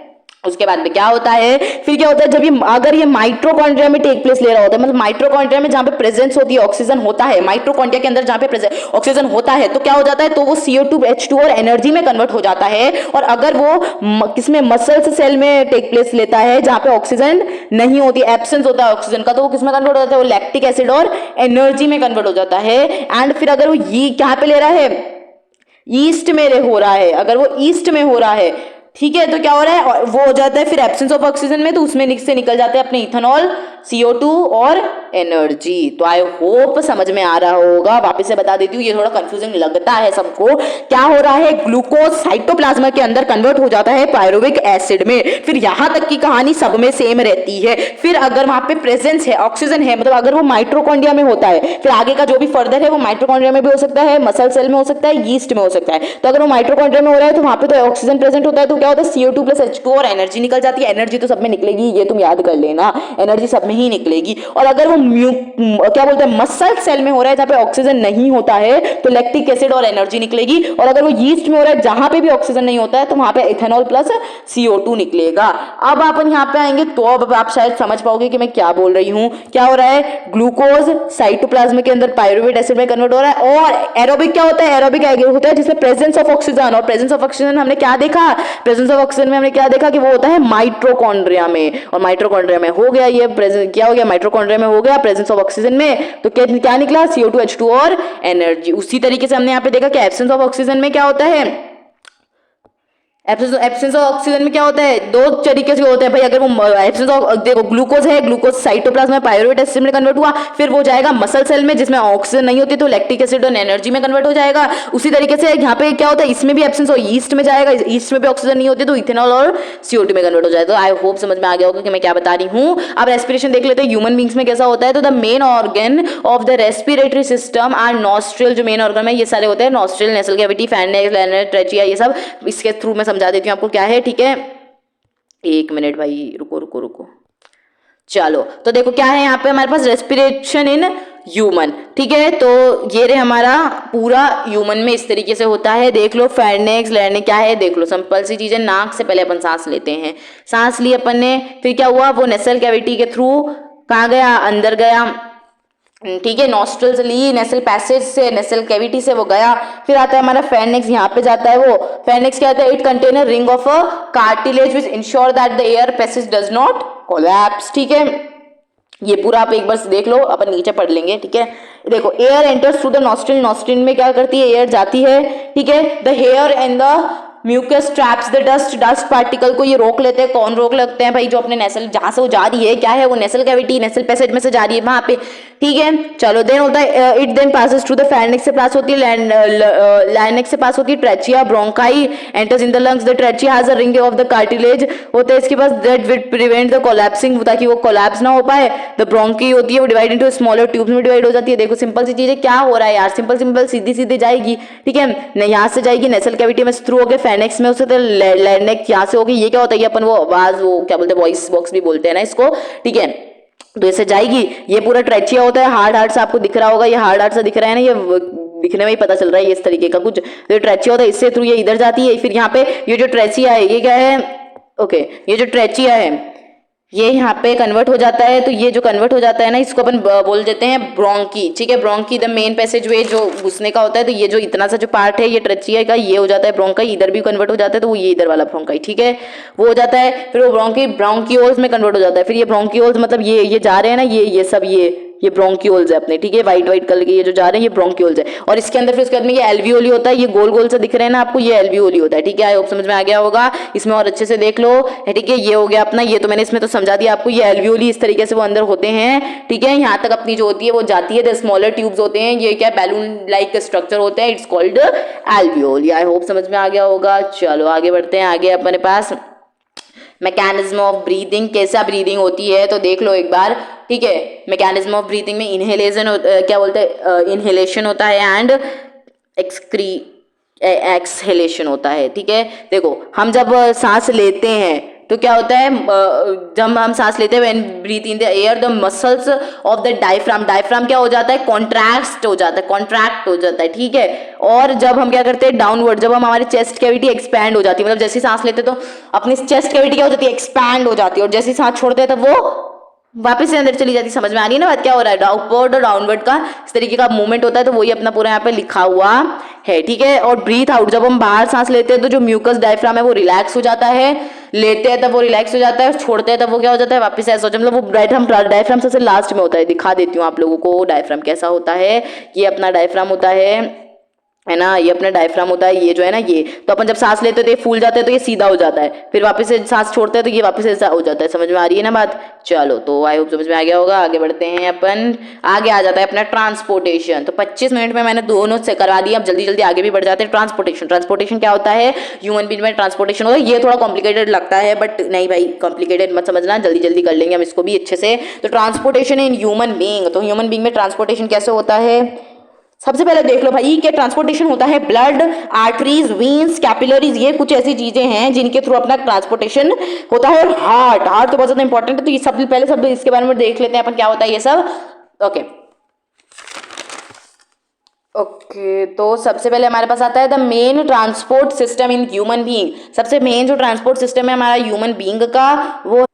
उसके बाद में क्या होता है? फिर क्या होता है? जब ये अगर ये माइटोकॉन्ड्रिया में टेक प्लेस ले रहा होता है, मतलब माइटोकॉन्ड्रिया में जहां पे प्रेजेंस होती है, ऑक्सीजन होता है, माइटोकॉन्ड्रिया के अंदर जहां पे ऑक्सीजन होता है, तो क्या हो जाता है? तो वो CO2 H2 और एनर्जी में कन्वर्ट हो जाता है। और अगर वो किसमें मसल्स सेल में टेक प्लेस लेता है जहां पे ऑक्सीजन नहीं होती, एब्सेंस होता है ऑक्सीजन का, तो वो किसमें कन्वर्ट हो जाता है? वो लैक्टिक एसिड और एनर्जी में कन्वर्ट हो जाता है। एंड फिर अगर वो ये कहां पे ले रहा है? ईस्ट में हो रहा है, अगर वो ईस्ट में हो रहा है, ठीक है, तो क्या हो रहा है? वो हो जाता है फिर एब्सेंस ऑफ ऑक्सीजन में, तो उसमें से निकल जाते हैं अपने इथेनॉल, CO2 और एनर्जी। तो आई होप समझ में आ रहा होगा। वापस से बता देती हूँ, ये थोड़ा कंफ्यूजिंग लगता है सबको। क्या हो रहा है? ग्लूकोज साइटोप्लाज्म के अंदर कन्वर्ट हो जाता है पायरुविक एसिड में। फिर यहां तक की कहानी सब में सेम रहती है। फिर अगर वहां पे प्रेजेंस है, ऑक्सीजन है, मतलब अगर वो माइटोकॉन्ड्रिया में होता है, फिर आगे का जो भी फर्दर है वो माइटोकॉन्ड्रिया में भी हो सकता है, मसल सेल में हो सकता है, यीस्ट में हो सकता है। तो अगर वो माइटोकॉन्ड्रिया में हो रहा है तो वहां पे तो ऑक्सीजन प्रेजेंट होता है, तो क्या होता है? CO2 प्लस H2 और एनर्जी निकल जाती है। एनर्जी तो सब में निकलेगी, ये तुम याद कर लेना, एनर्जी सब में ही निकलेगी। और अगर वो क्या बोलते हैं मसल सेल में हो रहा है जहां पे ऑक्सीजन नहीं होता है, तो लैक्टिक एसिड और एनर्जी निकलेगी। और अगर वो यीस्ट में हो रहा है जहां पे भी ऑक्सीजन नहीं होता है, तो वहां पे इथेनॉल प्लस CO2 निकलेगा। अब अपन यहाँ पे आएंगे तो अब आप शायद समझ पाओगे कि मैं क्या बोल रही हूँ। क्या हो रहा है? ग्लूकोज साइटोप्लाज्म के अंदर पायरुवेट एसिड में कन्वर्ट हो रहा है। और एरोबिक क्या होता है? एरोबिक होता है जिसमें प्रेजेंस ऑफ ऑक्सीजन, और प्रेजेंस ऑफ ऑक्सीजन हमने क्या देखा? प्रेजेंस ऑफ ऑक्सीजन में हमने क्या देखा कि वो होता है माइटोकॉन्ड्रिया में। और माइटोकॉन्ड्रिया में हो गया ये क्या हो गया? माइटोकॉन्ड्रिया में हो गया प्रेजेंस ऑफ ऑक्सीजन में, तो क्या निकला? CO2 H2 और एनर्जी। उसी तरीके से हमने यहाँ पे देखा कि एब्सेंस ऑफ ऑक्सीजन में क्या होता है? एब्सेंस ऑफ ऑक्सीजन में क्या होता है? दो तरीके से होता है भाई। अगर वो एब्सेंस ऑफ देखो ग्लूकोज है, ग्लूकोज साइटोप्लाज्म में पायरुवेट एसिड में कन्वर्ट हुआ, फिर वो जाएगा मसल सेल में जिसमें ऑक्सीजन नहीं होती, तो लैक्टिक एसिड और एनर्जी में कन्वर्ट हो जाएगा। उसी तरीके से यहाँ पे क्या होता है? इसमें भी एब्सेंस और ईस्ट में जाएगा, ईस्ट में भी ऑक्सीजन नहीं होती, तो इथेनॉल और CO2 में कन्वर्ट हो जाएगा। तो आई होप समझ में आ गया होगा कि मैं क्या बता रही हूँ। अब रेस्पिरेशन देख लेते हैं ह्यूमन बींग्स में कैसा होता है। तो the main organ of the respiratory system are nostril. जो मेन ऑर्गन है ये सारे होते हैं nostril, nasal cavity, pharynx, larynx, trachea, ये सब इसके थ्रू मैं समझा देती हूँ आपको क्या है, ठीक है। एक मिनट भाई, रुको रुको रुको। चलो तो देखो क्या है यहाँ पे हमारे पास रेस्पिरेशन इन ह्यूमन, ठीक है। तो ये रे हमारा पूरा ह्यूमन में इस तरीके से होता है। देख लो फैरिंक्स, लैरिंक्स क्या है देख लो, सिंपल सी चीजें। नाक से पहले अपन सांस लेते हैं, सांस ली अपन ने, फिर क्या हुआ? वो नेसल कैविटी के थ्रू कहाँ गया, अंदर गया, ठीक है, नॉस्ट्रल्स ली, नेसल पैसेज से, नेसल कैविटी से वो गया, फिर आता है हमारा फेर्नेक्स, यहाँ पे जाता है वो फेर्नेक्स, क्या आता है, it contain a ring of a cartilage which ensure that the air passage does not collapse, ठीक है। ये पूरा आप एक बार देख लो, अपन नीचे पढ़ लेंगे, ठीक है। देखो, air enters through the nostril, nostril में क्या करती है, एयर जाती है, ठीक है। The hair and the mucus traps the dust particle को ये रोक लेते हैं। कौन रोक लगते हैं भाई, जो अपने नेसल, जहां से वो जा रही है, क्या है वो, नेसल कैविटी, नेसल पैसेज में से जा रही है वहां पे, ठीक है। चलो, देन होता है it then passes through the pharynx से पास होती है, लाइनेक्स से पास होती है, trachea, bronchi, enters in the lungs, the trachea has a ring of the cartilage होता है इसके पास, that will prevent the collapsing, ताकि वो कोलैप्स ना हो पाए। द ब्रोंकी होती है वो डिवाइड इनटू स्मॉलर ट्यूब्स में डिवाइड हो जाती है। देखो सिंपल सी चीज है, क्या हो रहा है यार, सिंपल सिंपल सीधी सीधी जाएगी, ठीक है। यहाँ से जाएगी नेसल कैविटी में थ्रू होकर फेर्निक्स में, उससे लाइनेक्स यहाँ से होगी। ये क्या होता है, अपन वो आवाज, वो क्या बोलते हैं, वॉइस बॉक्स भी बोलते हैं ना इसको, ठीक है। तो ऐसे जाएगी, ये पूरा ट्रेचिया होता है, हार्ड हार्ड सा आपको दिख रहा होगा, ये हार्ड हार्ड सा दिख रहा है ना, ये दिखने में ही पता चल रहा है ये इस तरीके का कुछ, तो ट्रेचिया होता है, इससे थ्रू ये इधर जाती है। फिर यहाँ पे ये जो ट्रेचिया है, ये क्या है, ओके, ये जो ट्रेचिया है ये यहाँ पे कन्वर्ट हो जाता है, तो ये जो कन्वर्ट हो जाता है ना, इसको अपन बोल देते हैं ब्रोंकी, ठीक है। ब्रोंकी द मेन पैसेज वे जो घुसने का होता है, तो ये जो इतना सा जो पार्ट है ये ट्रेचिया का, ये हो जाता है ब्रोंकाई, इधर भी कन्वर्ट हो जाता है, तो वो ये इधर वाला ब्रोंकाई, ठीक है, वो हो जाता है। फिर वो ब्रोंकियोल्स में कन्वर्ट हो जाता है। फिर ये ब्रोंकियोल्स मतलब ये जा रहे हैं ना, ये सब ये ब्रोंकियोल्स है अपने, ठीक है, वाइट वाइट कलर के ये जो जा रहे हैं ये ब्रोंकियोल्स है। और इसके अंदर फिर उसके बाद में ये एल्वियोली होता है, ये गोल गोल से दिख रहे हैं ना आपको, ये एल्वियोली होता है, ठीक है। आई होप समझ में आ गया होगा, इसमें और अच्छे से देख लो, ठीक है। ये हो गया अपना, ये तो मैंने इसमें तो समझा दिया आपको, ये एल्वियोली इस तरीके से वो अंदर होते हैं, ठीक है। यहाँ तक अपनी जो होती है वो जाती है, द स्मॉलर ट्यूब्स होते हैं, ये क्या बैलून लाइक स्ट्रक्चर होता है, it's called alveoli. I hope समझ में आ गया होगा। चलो आगे बढ़ते हैं, आगे अपने पास मैकेनिज्म ऑफ ब्रीदिंग, कैसा ब्रीदिंग होती है तो देख लो एक बार, ठीक है। मैकेनिज्म ऑफ ब्रीदिंग में इनहेलेशन क्या बोलते हैं, इनहेलेशन होता है एंड एक्सहेलेशन होता है, ठीक है। देखो हम जब सांस लेते हैं तो क्या होता है, जब हम सांस लेते हैं when breathe in the air the muscles of the diaphragm, diaphragm क्या हो जाता है, कॉन्ट्रैक्ट हो जाता है, ठीक है। और जब हम क्या करते हैं डाउनवर्ड, जब हम हमारी चेस्ट कैविटी एक्सपैंड हो जाती है, मतलब जैसे सांस लेते तो अपनी चेस्ट कैविटी क्या हो जाती है, एक्सपैंड हो जाती है, और जैसे सांस छोड़ते हैं तब वो वापस से अंदर चली जाती है। समझ में आ रही है ना बात, क्या हो रहा है, अपवर्ड और डाउनवर्ड का इस तरीके का मूवमेंट होता है, तो वही अपना पूरा यहाँ पे लिखा हुआ है, ठीक है। और ब्रीथ आउट, जब हम बाहर सांस लेते हैं तो जो म्यूकस डायफ्राम है वो रिलैक्स हो जाता है, लेते हैं तब वो रिलैक्स हो जाता है, छोड़ते हैं तब वो क्या हो जाता है, वापस ऐसा हो जाता है। मतलब वो डायफ्राम सबसे लास्ट में होता है, दिखा देती हूँ आप लोगों को डायफ्राम कैसा होता है। ये अपना डायफ्राम होता है ना, ये अपना डायफ्राम होता है, ये जो है ना, ये तो अपन जब सांस लेते हैं तो ये फूल जाता है, तो ये सीधा हो जाता है, फिर वापस से सांस छोड़ते हैं तो ये वापस ऐसा हो जाता है। समझ में आ रही है ना बात। चलो तो आई होप समझ में आ गया होगा। आगे बढ़ते हैं अपन, आगे आ जाता है अपना ट्रांसपोर्टेशन। तो 25 मिनट में मैंने दोनों से करवा दिया, अब जल्दी जल्दी आगे भी बढ़ जाते हैं। ट्रांसपोर्टेशन क्या होता है, ह्यूमन बीइंग में ट्रांसपोर्टेशन होता है। ये थोड़ा कॉम्प्लिकेटेड लगता है, बट नहीं भाई कॉम्प्लिकेटेड मत समझना, जल्दी जल्दी कर लेंगे हम इसको भी अच्छे से। तो ट्रांसपोर्टेशन इन ह्यूमन बीइंग, तो ह्यूमन बीइंग में ट्रांसपोर्टेशन कैसे होता है, सबसे पहले देख लो भाई कि ट्रांसपोर्टेशन होता है ब्लड, आर्टरीज, वीन्स, कैपिलरीज, ये कुछ ऐसी चीजें हैं जिनके थ्रू अपना ट्रांसपोर्टेशन होता है। और हार्ट तो बहुत ज्यादा इंपॉर्टेंट है, तो ये सब पहले सब इसके बारे में देख लेते हैं अपन क्या होता है ये सब। ओके तो सबसे पहले हमारे पास आता है the main transport system in human being. सबसे मेन जो ट्रांसपोर्ट सिस्टम है हमारा ह्यूमन बीइंग का, वो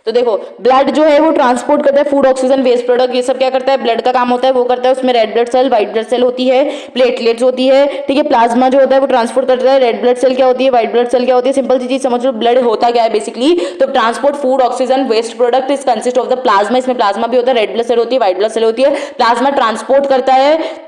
तो देखो ब्लड जो है वो ट्रांसपोर्ट करता है फूड, ऑक्सीजन, वेस्ट प्रोडक्ट, ये सब क्या करता है, ब्लड का काम होता है, वो करता है। उसमें red blood cell, white blood cell होती है, प्लेटलेट्स होती है, ठीक है। प्लाज्मा जो होता है वो ट्रांसपोर्ट करता है। रेड ब्लड सेल क्या होती है, व्हाइट ब्लड सेल क्या होती है, सिंपल सी चीज समझ लो, ब्लड होता क्या है बेसिकली। तो transport food, oxygen, waste product is consist of the plasma, इसमें प्लाज्मा भी होता है, रेड ब्लड सेल होती है, व्हाइट ब्लड सेल होती है। प्लाज्मा ट्रांसपोर्ट करता है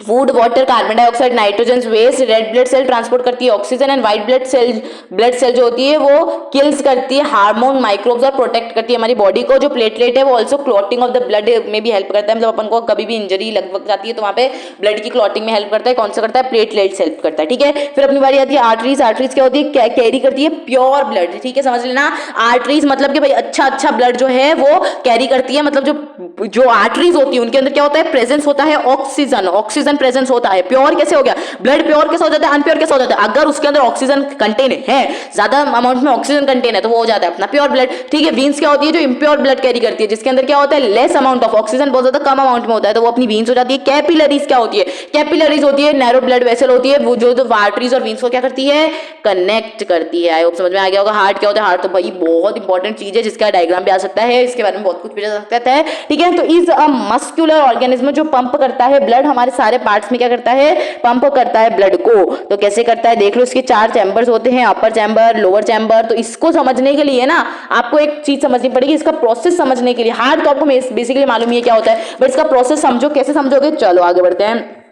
food, water, carbon dioxide, nitrogen, waste. Red blood cell transport करती है oxygen, and white blood cell जो होती है वो किल्स करती है हार्मोन, माइक्रोब्स और प्रोटेक्ट करती है हमारी बॉडी को। जो प्लेटलेट है वो also clotting of the blood में भी हेल्प करता है, मतलब अपन को कभी भी इंजरी लग जाती है तो वहाँ पे ब्लड की क्लॉटिंग में हेल्प करता है। कौन सा करता है, प्लेटलेट्स हेल्प करता है, ठीक है। फिर अपनी बारी आती है आर्टरीज। आर्टरीज क्या होती है, कैरी करती है प्योर ब्लड, ठीक है, समझ लेना। आर्टरीज मतलब कि भाई अच्छा ब्लड जो है वो कैरी करती है, मतलब जो जो आर्टरीज होती है उनके अंदर क्या होता है, प्रेजेंस होता है ऑक्सीजन, ऑक्सीजन प्रेजेंस होता है। प्योर कैसे हो गया, ब्लड प्योर कैसे हो जाता है, अनप्योर कैसे हो जाता है, अगर उसके अंदर ऑक्सीजन कंटेन है, ज्यादा अमाउंट में ऑक्सीजन कंटेन है तो वो हो जाता है अपना प्योर ब्लड, ठीक है। वीन्स क्या होती है, जो इम्प्योर ब्लड कैरी करती है, जिसके अंदर क्या होता है, लेस अमाउंट ऑफ ऑक्सीजन, बहुत ज्यादा कम अमाउंट में होता है, तो वो अपनी वीन्स हो जाती है। कैपिलरीज क्या होती है, कैपिलरीज होती है नैरो ब्लड वेसल होती है, वो जो आर्टरीज और वीन्स को क्या करती है, कनेक्ट करती है। आई होप समझ में आ गया होगा। हार्ट क्या होता है, हार्ट तो भाई बहुत इंपॉर्टेंट चीज है, जिसका डायग्राम भी आ सकता है, इसके बारे में बहुत कुछ पूछा जा सकता है, ठीक है। तो इज अ मस्कुलर ऑर्गेनिज्म, जो पंप करता है ब्लड, हमारे सारे पार्ट्स में क्या करता है, पंप करता है ब्लड को। तो कैसे करता है देख लो, इसके 4 चैम्बर्स होते हैं, अपर चैम्बर, लोअर चैम्बर। तो इसको समझने के लिए ना आपको एक चीज समझनी पड़ेगी, इसका प्रोसेस समझने के लिए। हार्ट तो आपको बेसिकली मालूम ही है क्या होता है, बट इसका प्रोसेस समझो, कैसे समझोगे, चलो आगे बढ़ते हैं।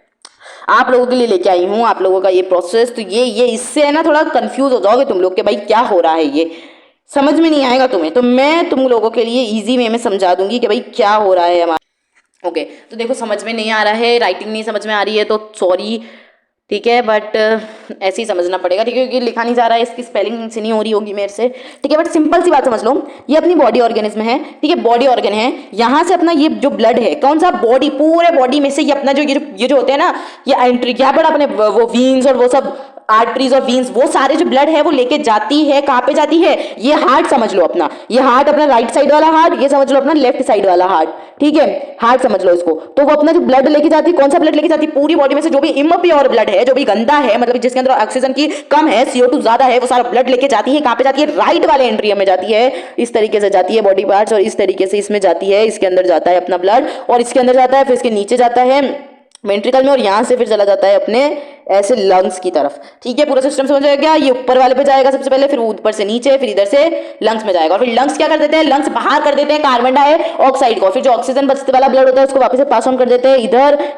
आप लोगों के लिए लेके आई हूं आप लोगों का ये प्रोसेस। तो ये इससे है ना थोड़ा कंफ्यूज हो जाओगे तुम लोग कि भाई क्या हो रहा है, ये समझ में नहीं आएगा तुम्हें, तो मैं तुम लोगों के लिए इजी वे में समझा दूंगी कि भाई क्या हो रहा है हमारा। ओके, तो देखो समझ में नहीं आ रहा है, राइटिंग नहीं समझ में आ रही है तो सॉरी, ठीक है, बट ऐसे ही समझना पड़ेगा, ठीक है, क्योंकि लिखा नहीं जा रहा है, इसकी स्पेलिंग से नहीं हो रही होगी मेरे से, ठीक है। बट सिंपल सी बात समझ लो, ये अपनी बॉडी ऑर्गेनिज्म है, ठीक है, बॉडी ऑर्गन है। यहाँ से अपना ये जो ब्लड है, कौन सा, बॉडी, पूरे बॉडी में से ये अपना जो ये जो होते हैं ना, ये एंट्री क्या पर अपने वो वीन्स और वो सब आर्टरीज और वीन्स, वो सारे जो ब्लड है वो लेके जाती है, कहाँ पे जाती है, ये हार्ट समझ लो अपना, ये हार्ट अपना राइट साइड वाला हार्ट, ये समझ लो अपना लेफ्ट साइड वाला हार्ट, ठीक है, हार्ट समझ लो इसको। तो वो अपना जो ब्लड लेके जाती है, कौन सा ब्लड लेके जाती है, पूरी बॉडी में से जो भी इम्प्योर ब्लड है, जो भी गंदा है, मतलब जिसके अंदर ऑक्सीजन की कम है, CO2 ज्यादा है, वो सारा ब्लड लेके जाती है, कहाँ पे जाती है, राइट वाले एंट्रियम में जाती है। इस तरीके से जाती है बॉडी पार्ट्स, और इस तरीके से इसमें जाती है, इसके अंदर जाता है अपना ब्लड, और इसके अंदर जाता है, फिर इसके नीचे जाता है वेंट्रिकल में, और यहां से फिर चला जाता है अपने ऐसे लंग्स की तरफ, ठीक है। पूरा सिस्टम समझ आ गया। ये ऊपर वाले पे जाएगा सबसे पहले, फिर ऊपर से नीचे, फिर इधर से लंग्स में जाएगा, और फिर लंग्स क्या कर देते हैं, लंग्स बाहर कर देते हैं कार्बन डाइऑक्साइड को, फिर जो ऑक्सीजन बचते वाला ब्लड होता है उसको वापस से पास ऑन कर देते हैं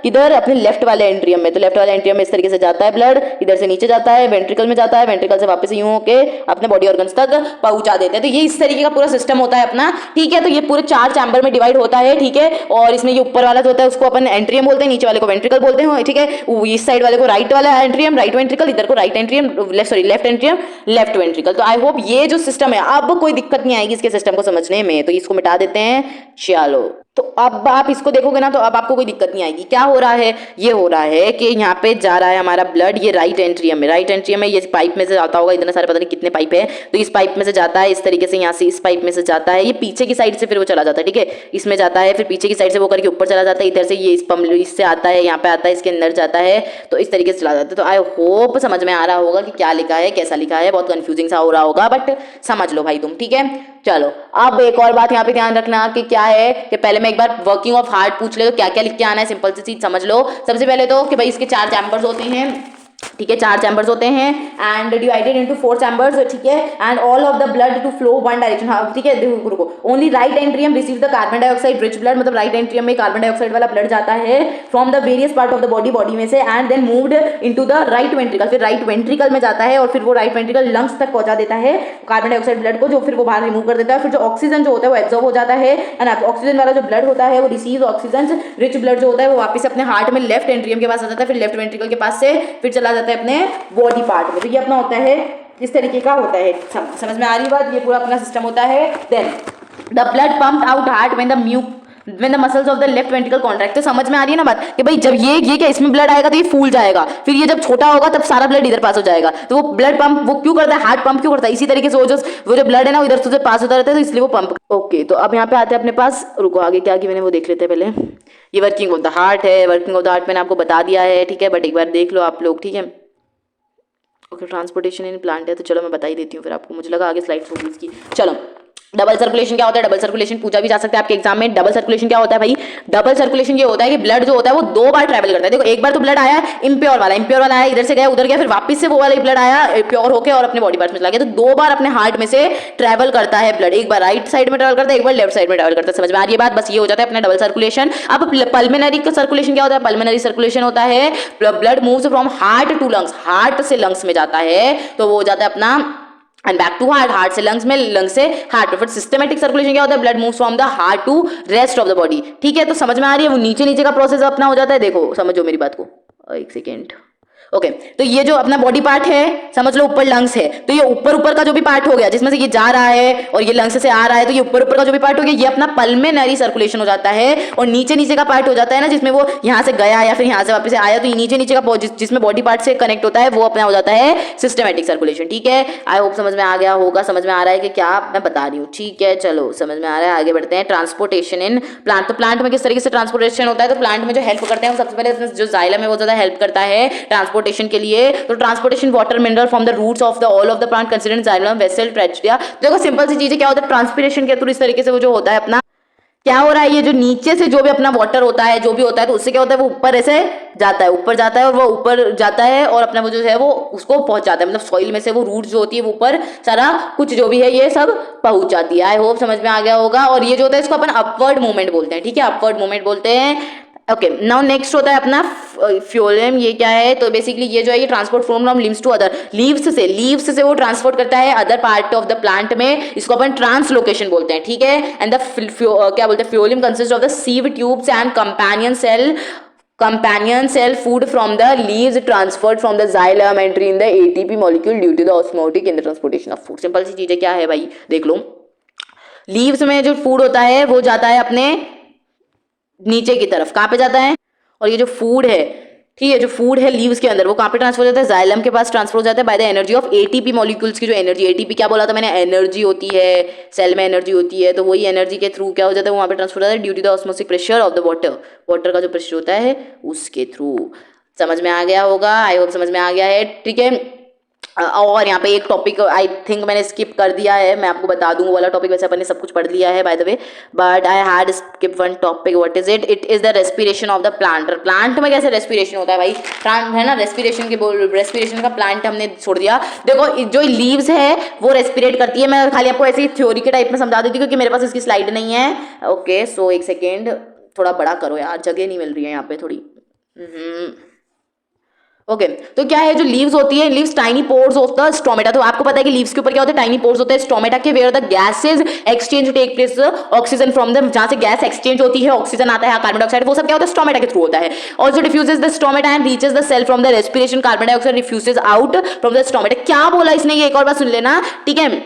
इधर अपने लेफ्ट वाले एंट्रियम में। तो लेफ्ट वाले एंट्रियम में इस तरीके से जाता है ब्लड, इधर से नीचे जाता है, वेंट्रिकल में जाता है, वेंट्रिकल से वापस यूं होके अपने बॉडी ऑर्गन्स तक पहुंचा देते हैं। तो ये इस तरीके का पूरा सिस्टम होता है अपना, ठीक है। तो ये पूरे 4 चैम्बर में डिवाइड होता है, ठीक है। और इसमें ये ऊपर वाला जो होता है उसको अपन एंट्रियम बोलते हैं, नीचे वाले को वेंट्रिकल बोलते हैं, ठीक है। इस साइड वाले को राइट वाला एंट्रियम, राइट वेंट्रिकल, इधर को राइट एंट्रियम, लेफ्ट एंट्रियम, लेफ्ट वेंट्रिकल। तो आई होप ये जो सिस्टम है, अब कोई दिक्कत नहीं आएगी इसके सिस्टम को समझने में, तो इसको मिटा देते हैं। चलो, तो अब आप इसको देखोगे ना, तो अब आपको कोई दिक्कत नहीं आएगी। क्या हो रहा है, ये हो रहा है कि यहाँ पे जा रहा है हमारा ब्लड, ये राइट एंट्रियम में, ये पाइप में से जाता होगा, इतने सारे पता नहीं कितने पाइप है, तो इस पाइप में से जाता है, इस तरीके से यहाँ से इस पाइप में से जाता है, ये पीछे की साइड से फिर वो चला जाता है, ठीक है, इसमें जाता है, फिर पीछे की साइड से वो करके ऊपर चला जाता है, इधर से ये इस पंप इससे आता है, यहाँ पे आता है, इसके अंदर जाता है, तो इस तरीके से चला जाता है। तो आई होप समझ में आ रहा होगा कि क्या लिखा है, कैसा लिखा है, बहुत कंफ्यूजिंग सा हो रहा होगा, बट समझ लो भाई तुम, ठीक है। चलो, अब एक और बात यहाँ पे ध्यान रखना कि क्या है कि पहले मैं एक बार वर्किंग ऑफ हार्ट पूछ ले, तो क्या क्या लिख के आना है, सिंपल सी चीज समझ लो। सबसे पहले तो कि भाई इसके 4 चैम्बर्स होते हैं, ठीक है, 4 चैम्बर्स होते हैं, एंड डिवाइडेड इनटू 4 चैम्बर्स, ठीक है, and all of the blood to flow one direction, हाँ ठीक है, देखो रुको, only right atrium receive the carbon dioxide rich blood, मतलब राइट एंट्रियम में कार्बन डाइऑक्साइड वाला ब्लड जाता है from the various part of the body में से, and then moved into the right ventricle, फिर राइट वेंट्रिकल में जाता है, और फिर वो राइट वेंट्रिकल लंग्स तक पहुंचा देता है कार्बन डाइऑक्साइड ब्लड को, जो फिर वो बाहर रिमूव कर देता है। फिर जो ऑक्सीजन जो होता है वो एब्जॉर्ब हो जाता है, एंड ऑक्सीजन वाला जो ब्लड होता है वो रिसीव ऑक्सीजन रिच ब्लड जो होता है वो वापस अपने हार्ट में लेफ्ट एंट्रियम के पास आ जाता है, फिर लेफ्ट वेंट्रिकल के पास से फिर चला जाता है अपने बॉडी पार्ट में। तो ये अपना होता है, इस तरीके का होता है, समझ में आ रही बात, ये पूरा अपना सिस्टम होता है। Then the blood pumped out heart when the muscles of the left ventricle contract। तो समझ में आ रही है ना बात कि भाई जब ये क्या इसमें ब्लड आएगा तो ये फूल जाएगा, फिर ये जब छोटा होगा तब सारा ब्लड इधर पास हो जाएगा। तो वो ब्लड पंप वो क्यों करता है, हार्ट पंप क्यों करता है, इसी तरीके से वो जो ब्लड है ना वो इधर से पास होता रहता है, तो इसलिए वो पंप। ओके, तो अब यहाँ पे आते हैं अपने पास, रुको आगे क्या की मैंने वो देख लेते हैं पहले। ये वर्किंग ऑफ द हार्ट है, वर्किंग ऑफ द हार्ट मैंने आपको बता दिया है, ठीक है, बट एक बार देख लो आप लोग, ठीक है। ओके, ट्रांसपोर्टेशन इन प्लांट है, तो चलो मैं बता ही देती हूँ फिर आपको, मुझे लगा आगे स्लाइड्स होगी इसकी। चलो, डबल सर्कुलेशन क्या होता है, डबल सर्कुलेशन पूछा भी जा सकता है आपके एग्जाम में। डबल सर्कुलेशन क्या होता है भाई, डबल सर्कुलेशन ये होता है कि ब्लड जो होता है वो 2 बार ट्रैवल करता है। देखो, एक बार तो ब्लड आया इम्प्योर वाला आया, इधर से गया उधर गया, फिर वापस से वो वाला ब्लड आया प्योर होकर और अपने बॉडी पार्ट्स में चला गया। तो 2 बार अपने हार्ट में से ट्रैवल करता है ब्लड, एक बार राइट साइड में ट्रैवल करता है, एक बार लेफ्ट साइड में ट्रैवल करता है। समझ में आ रही है बात, बस ये हो जाता है अपना डबल सर्कुलेशन। अब पल्मोनरी का सर्कुलेशन क्या होता है, पल्मोनरी सर्कुलेशन होता है blood moves from heart to lungs, heart से लंग्स में जाता है, तो वो हो जाता है अपना and back to heart, heart से लंग्स में, लंग्स से हार्ट। फिर सिस्टमैटिक सर्कुलेशन क्या होता है, blood moves from the heart to rest of the body, ठीक है। तो समझ में आ रही है, वो नीचे नीचे का प्रोसेस अपना हो जाता है। देखो समझो मेरी बात को, एक सेकेंड, ओके तो ये जो अपना बॉडी पार्ट है समझ लो ऊपर लंग्स है, तो ये ऊपर ऊपर का जो भी पार्ट हो गया जिसमें से ये जा रहा है और ये लंग्स से आ रहा है, तो ये ऊपर ऊपर का जो भी पार्ट हो गया ये अपना पल्मेनरी सर्कुलेशन हो जाता है। और नीचे नीचे का पार्ट हो जाता है ना जिसमें वो यहाँ से गया या फिर यहाँ से वापस आया, तो ये नीचे नीचे का जिसमें बॉडी पार्ट से कनेक्ट होता है वो अपना हो जाता है सिस्टमेटिक सर्कुलेशन। ठीक है, आई होप समझ में आ गया होगा, समझ में आ रहा है कि क्या मैं बता रही हूँ। ठीक है चलो समझ में आ रहा है, आगे बढ़ते हैं। ट्रांसपोर्टेशन इन प्लांट, तो प्लांट में किस तरीके से ट्रांसपोर्टेशन होता है, तो प्लांट में जो हेल्प करते हैं सबसे पहले जो जाइलम है वो ज्यादा हेल्प करता है ट्रांसपोर्टेशन के लिए। तो transportation water mineral from the roots of the all of the plant considered xylem vessel trachea. देखो सिंपल सी चीज है, क्या होता है ट्रांसपिरेशन के थ्रू इस तरीके से वो जो होता है अपना क्या हो रहा है, ये जो नीचे से जो भी अपना वाटर होता है जो भी होता है तो उससे क्या होता है वो ऊपर ऐसे जाता है, ऊपर जाता है और वो ऊपर जाता है और अपना वो जो है वो उसको पहुंच जाता है, मतलब सॉइल में से वो रूट जो होती है वो ऊपर सारा कुछ जो भी है ये सब पहुंच जाती है। आई होप समझ में आ गया होगा। और ये जो होता है इसको अपन अपवर्ड मूवमेंट बोलते हैं। ठीक है, अपवर्ड मूवमेंट बोलते हैं। ओके नाउ नेक्स्ट होता है अपना फ्लोएम। ये क्या है, तो बेसिकली ये जो है ये transport from limbs to other, leaves से वो ट्रांसपोर्ट करता है other part of the plant में, इसको अपन ट्रांसलोकेशन बोलते हैं। ठीक है, एंड द क्या बोलते हैं phloem consist of the sieve tubes and companion cell food from the leaves transferred from the xylem entry in the ATP molecule due to the osmotic in the transportation of food। Simple सी चीज है, क्या है भाई देख लो, leaves में जो food होता है वो जाता है अपने नीचे की तरफ, कहाँ पे जाता है, और ये जो फूड है ठीक है जो फूड है लीव्स के अंदर वो कहाँ पे ट्रांसफर हो जाता है, जाइलम के पास ट्रांसफर हो जाता है by the energy of ATP molecules की जो एनर्जी, एटीपी क्या बोला था मैंने, एनर्जी होती है, सेल में एनर्जी होती है, तो वही एनर्जी के थ्रू क्या हो जाता है वहाँ पे ट्रांसफर हो जाता है due to the osmotic pressure of the water, water का जो प्रेशर होता है उसके थ्रू। समझ में आ गया होगा, आई होप समझ में आ गया है। ठीक है, और यहाँ पे एक टॉपिक आई थिंक मैंने स्किप कर दिया है, मैं आपको बता दूँ वाला टॉपिक, वैसे अपन ने सब कुछ पढ़ लिया है by the way, but I had skip one topic. What is it, it is the respiration of the plant. Plant में कैसे रेस्पिरेशन होता है भाई, प्लांट है ना, रेस्पिरेशन का प्लांट हमने छोड़ दिया। देखो जो लीव्स है वो रेस्पिरेट करती है, मैं खाली आपको ऐसे ही थ्योरी के टाइप में समझा देती हूँ क्योंकि मेरे पास इसकी स्लाइड नहीं है। ओके सो एक सेकेंड, थोड़ा बड़ा करो यार, जगह नहीं मिल रही है यहाँ पे थोड़ी। ओके तो क्या है जो लीव्स होती है, leaves tiny pores of the stomata, तो आपको पता है कि लीव्स के ऊपर क्या होता है, टाइनी पोर्स होते हैं स्टोमेटा के, where the gases exchange take place oxygen from the, जहां से गैस एक्सचेंज होती है, ऑक्सीजन आता है, कार्बन डाइऑक्साइड, वो सब क्या होता है स्टोमेटा के थ्रू होता है। Also diffuses the stomata and reaches the cell from the respiration, carbon dioxide diffuses out from the stomata. क्या बोला इसने, ये एक और बार सुन लेना। ठीक है,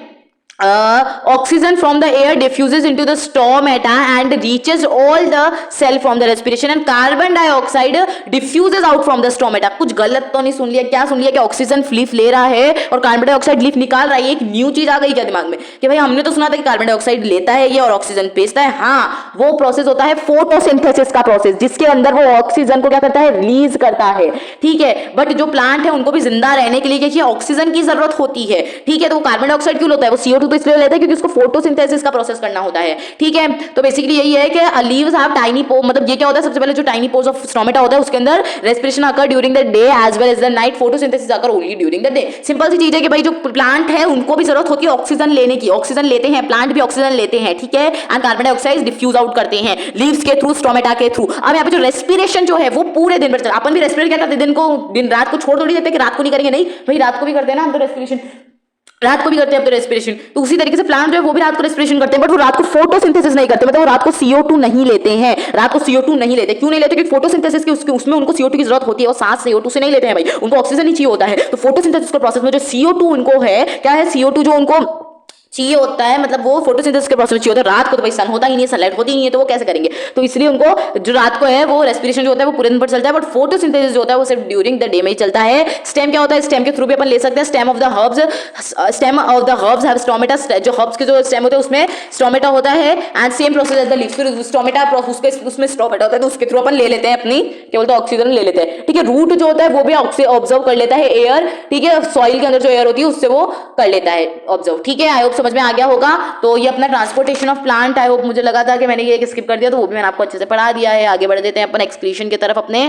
oxygen from the air diffuses into the stomata and reaches all the cell from the respiration and carbon dioxide diffuses out from the stomata। कुछ गलत तो नहीं सुन लिया, क्या सुन लिया कि ऑक्सीजन लीफ ले रहा है और कार्बन डाइऑक्साइड लीफ निकाल रहा है, एक न्यू चीज आ गई क्या दिमाग में कि भाई हमने तो सुना था कि कार्बन डाइऑक्साइड लेता है ये और ऑक्सीजन भेजता है। हाँ वो प्रोसेस होता है फोटोसिंथेसिस का प्रोसेस, जिसके अंदर वो ऑक्सीजन को क्या करता है, रिलीज करता है। ठीक है, बट जो प्लांट है उनको भी जिंदा रहने के लिए ऑक्सीजन की जरूरत होती है। ठीक है, तो कार्बन डाइऑक्साइड क्यों लेता है, वो CO2 तो इसलिए लेता है क्योंकि उसको फोटोसिंथेसिस का प्रोसेस करना होता है। ठीक है, तो बेसिकली यही है कि लीव्स हैव टाइनी पोर, मतलब ये क्या होता है, सबसे पहले जो टाइनी पोर्स ऑफ स्टोमेटा होता है उसके अंदर respiration occur during the day as well as the night, photosynthesis occur only during the day. Simple सी चीज है कि भाई जो प्लांट है उनको भी जरूरत होती है ऑक्सीजन लेने की, ऑक्सीजन लेते हैं प्लांट भी ऑक्सीजन लेते हैं। ठीक है, and carbon dioxide diffuse out करते हैं लीव्स के थ्रू, स्टोमेटा के थ्रू। अब यहाँ पे जो रेस्पिरेशन जो है वो पूरे दिन भर चलता है। अपन भी रेस्पिरेट क्या करते हैं, दिन रात को छोड़ थोड़ी देते कि रात को नहीं करेंगे, नहीं भाई रात को भी करते हैं ना हम तो रेस्पिरेशन, रात को भी करते हैं अब तो रेस्पिरेशन। तो उसी तरीके से प्लांट जो है वो भी रात को रेस्पिरेशन करते हैं, बट वो रात को फोटोसिंथेसिस नहीं करते, मतलब वो रात को CO2 नहीं लेते हैं, रात को CO2 नहीं लेते। क्यों नहीं लेते, क्योंकि फोटोसिंथेसिस के उसमें उनको CO2 की जरूरत होती है, वो सांस CO2 से नहीं लेते हैं भाई, उनको ऑक्सीजन ही चाहिए होता है। तो फोटोसिंथेसिस के प्रोसेस में जो CO2 उनको है, क्या है CO2 जो उनको चाहिए होता है, मतलब वो फोटोसिंथेसिस के प्रोसेस में चाहिए होता है। रात को तो भाई सन होता ही नहीं है, सनलाइट होती नहीं है, तो वो कैसे करेंगे, तो इसलिए उनको जो रात को है वो रेस्पिरेशन जो होता है वो पूरे दिन भर चलता है, बट फोटोसिंथेसिस जो होता है वो सिर्फ ड्यूरिंग द डे में ही चलता है। स्टेम क्या होता है, स्टेम के थ्रू भी अपन ले सकते हैं, stem of the herbs have stomata, जो हर्ब्स के जो स्टेम होते हैं उसमें स्टोमेटा होता है, and same process as the leaves, फिर स्टोमेटा उसमें स्टोमेटा होता है, तो उसके थ्रू अपन ले लेते हैं अपनी क्या बोलते हैं ऑक्सीजन ले लेते हैं। ठीक है, रूट जो होता है वो भी ऑब्जर्व कर लेता है एयर, ठीक है, सॉइल के अंदर जो एयर होती है उससे वो कर लेता है ऑब्जर्व। ठीक है, आई होप समझ में आ गया होगा। तो ये अपना transportation of plant, I hope, मुझे लगा था कि मैंने ये स्किप कर दिया तो वो भी मैंने आपको अच्छे से पढ़ा दिया है। आगे बढ़ देते हैं अपन एक्सक्रीशन की तरफ। अपने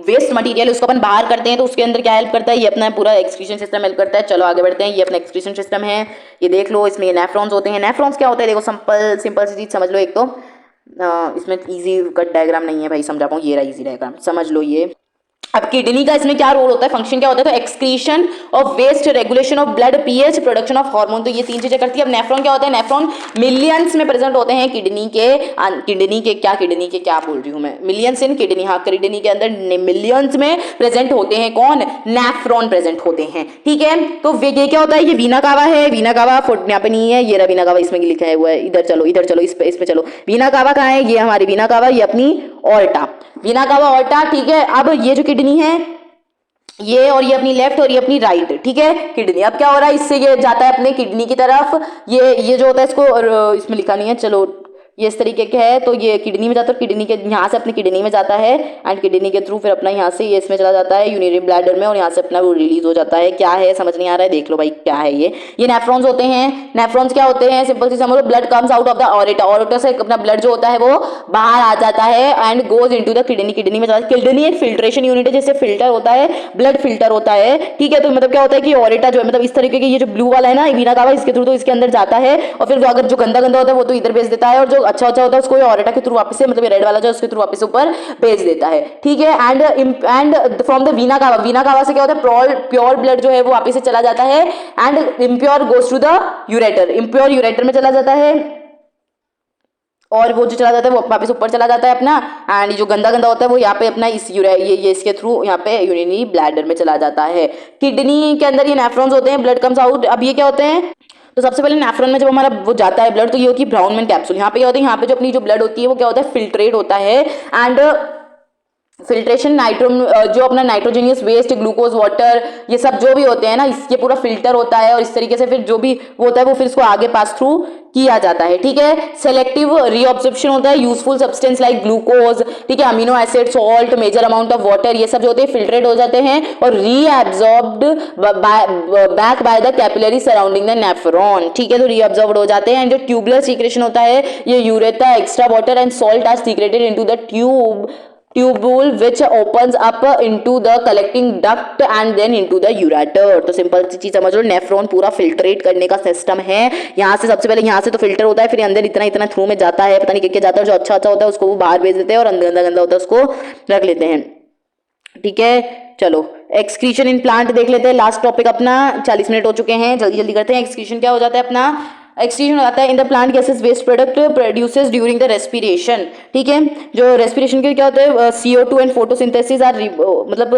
वेस्ट मटेरियल उसको अपन बाहर करते हैं तो उसके अंदर क्या हेल्प करता है, ये अपना पूरा एक्सक्रीशन सिस्टम हेल्प करता है। चलो आगे बढ़ते हैं। ये अपना एक्सक्रीशन सिस्टम है, ये देख लो, इसमें नेफ्रॉन्स होते हैं। नेफ्रॉन्स क्या होता है, देखो सिंपल सी चीज समझ लो। एक तो इसमें इजी कट डायग्राम नहीं है भाई, समझा पाऊँ, ये रहा इजी डायग्राम, समझ लो। ये अब किडनी का इसमें क्या रोल होता है, फंक्शन क्या होता है, तो excretion of waste, regulation of blood pH, production of hormone, तो ये 3 चीजें करती है। अब नेफ्रॉन क्या होता है, नेफ्रॉन मिलियंस में प्रेजेंट होते हैं किडनी के क्या बोल रही हूँ मैं, मिलियंस इन किडनी, हाँ किडनी के अंदर मिलियंस में प्रेजेंट होते हैं, कौन, नेफ्रॉन प्रेजेंट होते हैं, ठीक है। तो ये क्या होता है, ये वीना कावा है, वीना कावा यहाँ पे नहीं है, ये रहा वीना कावा, इसमें लिखा हुआ है, इधर चलो इस पे चलो, वीना कावा कहाँ है, ये हमारी वीना कावा, ये अपनी ऑर्टा, वीना कावा ऑर्टा, ठीक है। अब ये जो किडनी है, ये और ये अपनी लेफ्ट और ये अपनी राइट, ठीक है, किडनी। अब क्या हो रहा है, इससे ये जाता है अपने किडनी की तरफ, ये जो होता है इसको, इसमें लिखा नहीं है, चलो ये इस तरीके के है, तो ये किडनी में जाता है, किडनी के यहाँ से अपनी किडनी में जाता है, एंड किडनी के थ्रू फिर अपना यहाँ से ये इसमें चला जाता है यूरिनरी ब्लैडर में, और यहाँ से अपना वो रिलीज हो जाता है। क्या है समझ नहीं आ रहा है, देख लो भाई क्या है ये नेफ्रॉन्स होते हैं। नेफ्रॉन्स क्या होते हैं, सिंपल सी समझ लो, blood comes out of the aorta, aorta से अपना ब्लड जो होता है वो बाहर आ जाता है and goes into the kidney, kidney में जाता है। किडनी एक फिल्ट्रेशन यूनिट है, जैसे फिल्टर होता है, ब्लड फिल्टर होता है, ठीक है। तो मतलब क्या होता है कि ऑरेटा जो है, मतलब इस तरीके के, ये जो ब्लू वाला है ना वीना कावा, इसके थ्रू तो इसके अंदर जाता है, और फिर अगर जो गंदा गंदा होता है वो तो इधर भेज देता है, और जो अच्छा अच्छा होता है उसको ऑरेटा के थ्रू वापस से, मतलब रेड वाला जो उसके थ्रू वापस ऊपर भेज देता है, ठीक है। एंड फ्रॉम द वीना कावा से क्या होता है, प्योर ब्लड जो है वो वापस से चला जाता है, and impure goes to the ureter, impure ureter में चला जाता है, और वो जो चला जाता है वो वापस ऊपर चला जाता है अपना, एंड जो गंदा गंदा होता है वो यहाँ पे अपना इस ये इसके थ्रू यहाँ पे यूरिनरी ब्लैडर में चला जाता है। किडनी के अंदर ये नेफ्रॉन्स होते हैं, ब्लड कम्स आउट। अब ये क्या होते हैं, तो सबसे पहले नेफ्रॉन में जब हमारा वो जाता है ब्लड, तो ये होती है ब्राउन मैन कैप्सूल। यहाँ पे क्या होता है, यहाँ पे जो अपनी जो ब्लड होती है वो क्या होता है, फिल्ट्रेट होता है, एंड फिल्ट्रेशन जो अपना नाइट्रोजनियस वेस्ट, ग्लूकोज, वाटर, ये सब जो भी होते हैं ना, इसके पूरा फिल्टर होता है, और इस तरीके से फिर जो भी वो होता है वो फिर इसको आगे पास थ्रू किया जाता है, ठीक है। सेलेक्टिव रीअब्जॉर्प्शन होता है, यूजफुल सब्सटेंस लाइक ग्लूकोज, ठीक है, amino acid, salt, major amount of water, ये सब जो होते हैं फिल्ट्रेट हो जाते हैं और reabsorbed back by the capillary surrounding the nephron, ठीक है। तो रीअब्सॉर्ब्ड हो जाते हैं। एंड जो ट्यूबुलर सीक्रेशन होता है, ये urethra, extra water and salt are secreted into the tubule which opens up into the collecting duct and then into the ureter। तो सिंपल सी चीज समझ लो, नेफ्रॉन पूरा फिल्ट्रेट करने का सिस्टम है। यहाँ से सबसे पहले यहाँ से तो फिल्टर होता है, फिर अंदर इतना इतना थ्रू में जाता है, पता नहीं क्या जाता है, जो अच्छा अच्छा होता है उसको वो बाहर भेज देते हैं, और गंदा गंदा होता है उसको रख लेते हैं, ठीक है। चलो एक्सक्रीशन इन प्लांट देख लेते हैं, लास्ट टॉपिक अपना, 40 मिनट हो चुके हैं, जल्दी जल्दी करते हैं। एक्सक्रीशन क्या हो जाता है अपना, एक्सक्रीशन हो जाता है in the plant gases waste product produces during the respiration, ठीक है। जो रेस्पिरेशन के क्या होता है, CO2 एंड फोटोसिंथेसिस आर, मतलब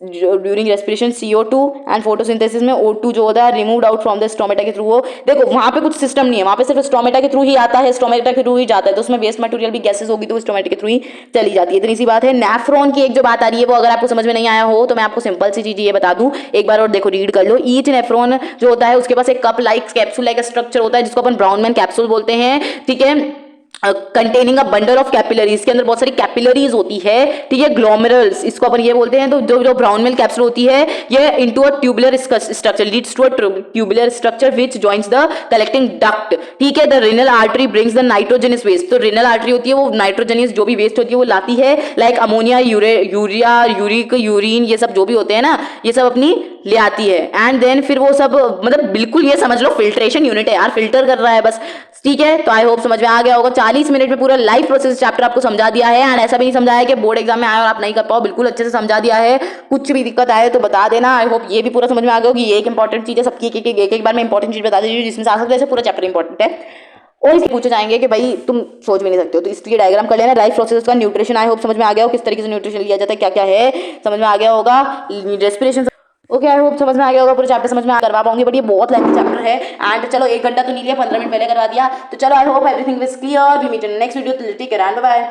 during respiration CO2 and photosynthesis में O2 जो होता है removed out from the stomata के थ्रू। वो देखो वहां पे कुछ सिस्टम नहीं है, वहां पे सिर्फ स्टोमेटा के थ्रू ही आता है, स्टोमेटा के थ्रू ही जाता है, तो उसमें वेस्ट मटेरियल भी गैसेस होगी तो स्टोमेटा के थ्रू ही चली जाती है, इतनी सी बात है। नेफ्रॉन की एक जो बात आ रही है वो अगर आपको समझ में नहीं आया हो तो मैं आपको सिंपल सी चीज ये बता दूं, एक बार और देखो रीड कर लो। ईच नेफ्रॉन जो होता है उसके पास एक cup like capsule like structure होता है, जिसको अपन ब्राउनमैन कैप्सूल बोलते हैं, ठीक है। Containing a bundle of capillaries, इसके अंदर बहुत सारी कैपिलरीज होती है, ठीक है, ग्लोमेरुल्स इसको अपन ये बोलते हैं। तो जो ब्राउनमेल कैप्सूल होती है ये into a tubular structure leads to a tubular structure which joins the collecting duct, ठीक है। The renal artery brings the nitrogenous waste, तो रिनल आर्टरी होती है वो नाइट्रोजनियस जो भी वेस्ट होती है वो लाती है, like ammonia, urea, uric, urine, ये सब जो भी होते हैं ना, ये सब अपनी ले आती है। एंड देन फिर वो सब, मतलब बिल्कुल ये समझ लो फिल्ट्रेशन यूनिट है यार, फिल्टर कर रहा है बस, ठीक है। तो आई होप समझ में आ गया होगा, 40 मिनट में पूरा लाइफ प्रोसेस चैप्टर आपको समझा दिया है। एंड ऐसा भी नहीं समझाया कि बोर्ड एग्जाम में आए और आप नहीं कर पाओ, बिल्कुल अच्छे से समझा दिया है। कुछ भी दिक्कत आए तो बता देना। आई होप ये भी पूरा समझ में आ गया होगी। ये एक इंपॉर्टेंट चीज है, सबकी एक बार में इंपॉर्टेंट चीज बता दीजिए जिसमें से आ सकता है पूरा चैप्टर इंपॉर्टेंट है। और इससे पूछे जाएंगे कि भाई तुम सोच भी नहीं सकते हो, तो इसलिए डायग्राम कर लेना। लाइफ प्रोसेस का न्यूट्रिशन आई होप समझ में आ गया हो, किस तरीके से न्यूट्रिशन लिया जाता है, क्या क्या है समझ में आ गया होगा। रेस्पिरेशन ओके, आई होप समझ में आ गया होगा, पूरा चैप्टर समझ में करवा पाऊंगी, बट ये बहुत लेंथी चैप्टर है। एंड चलो 1 घंटा तो नहीं लिया, 15 मिनट पहले करवा दिया। तो चलो I hope everything is clear. We meet in next video, take care and bye.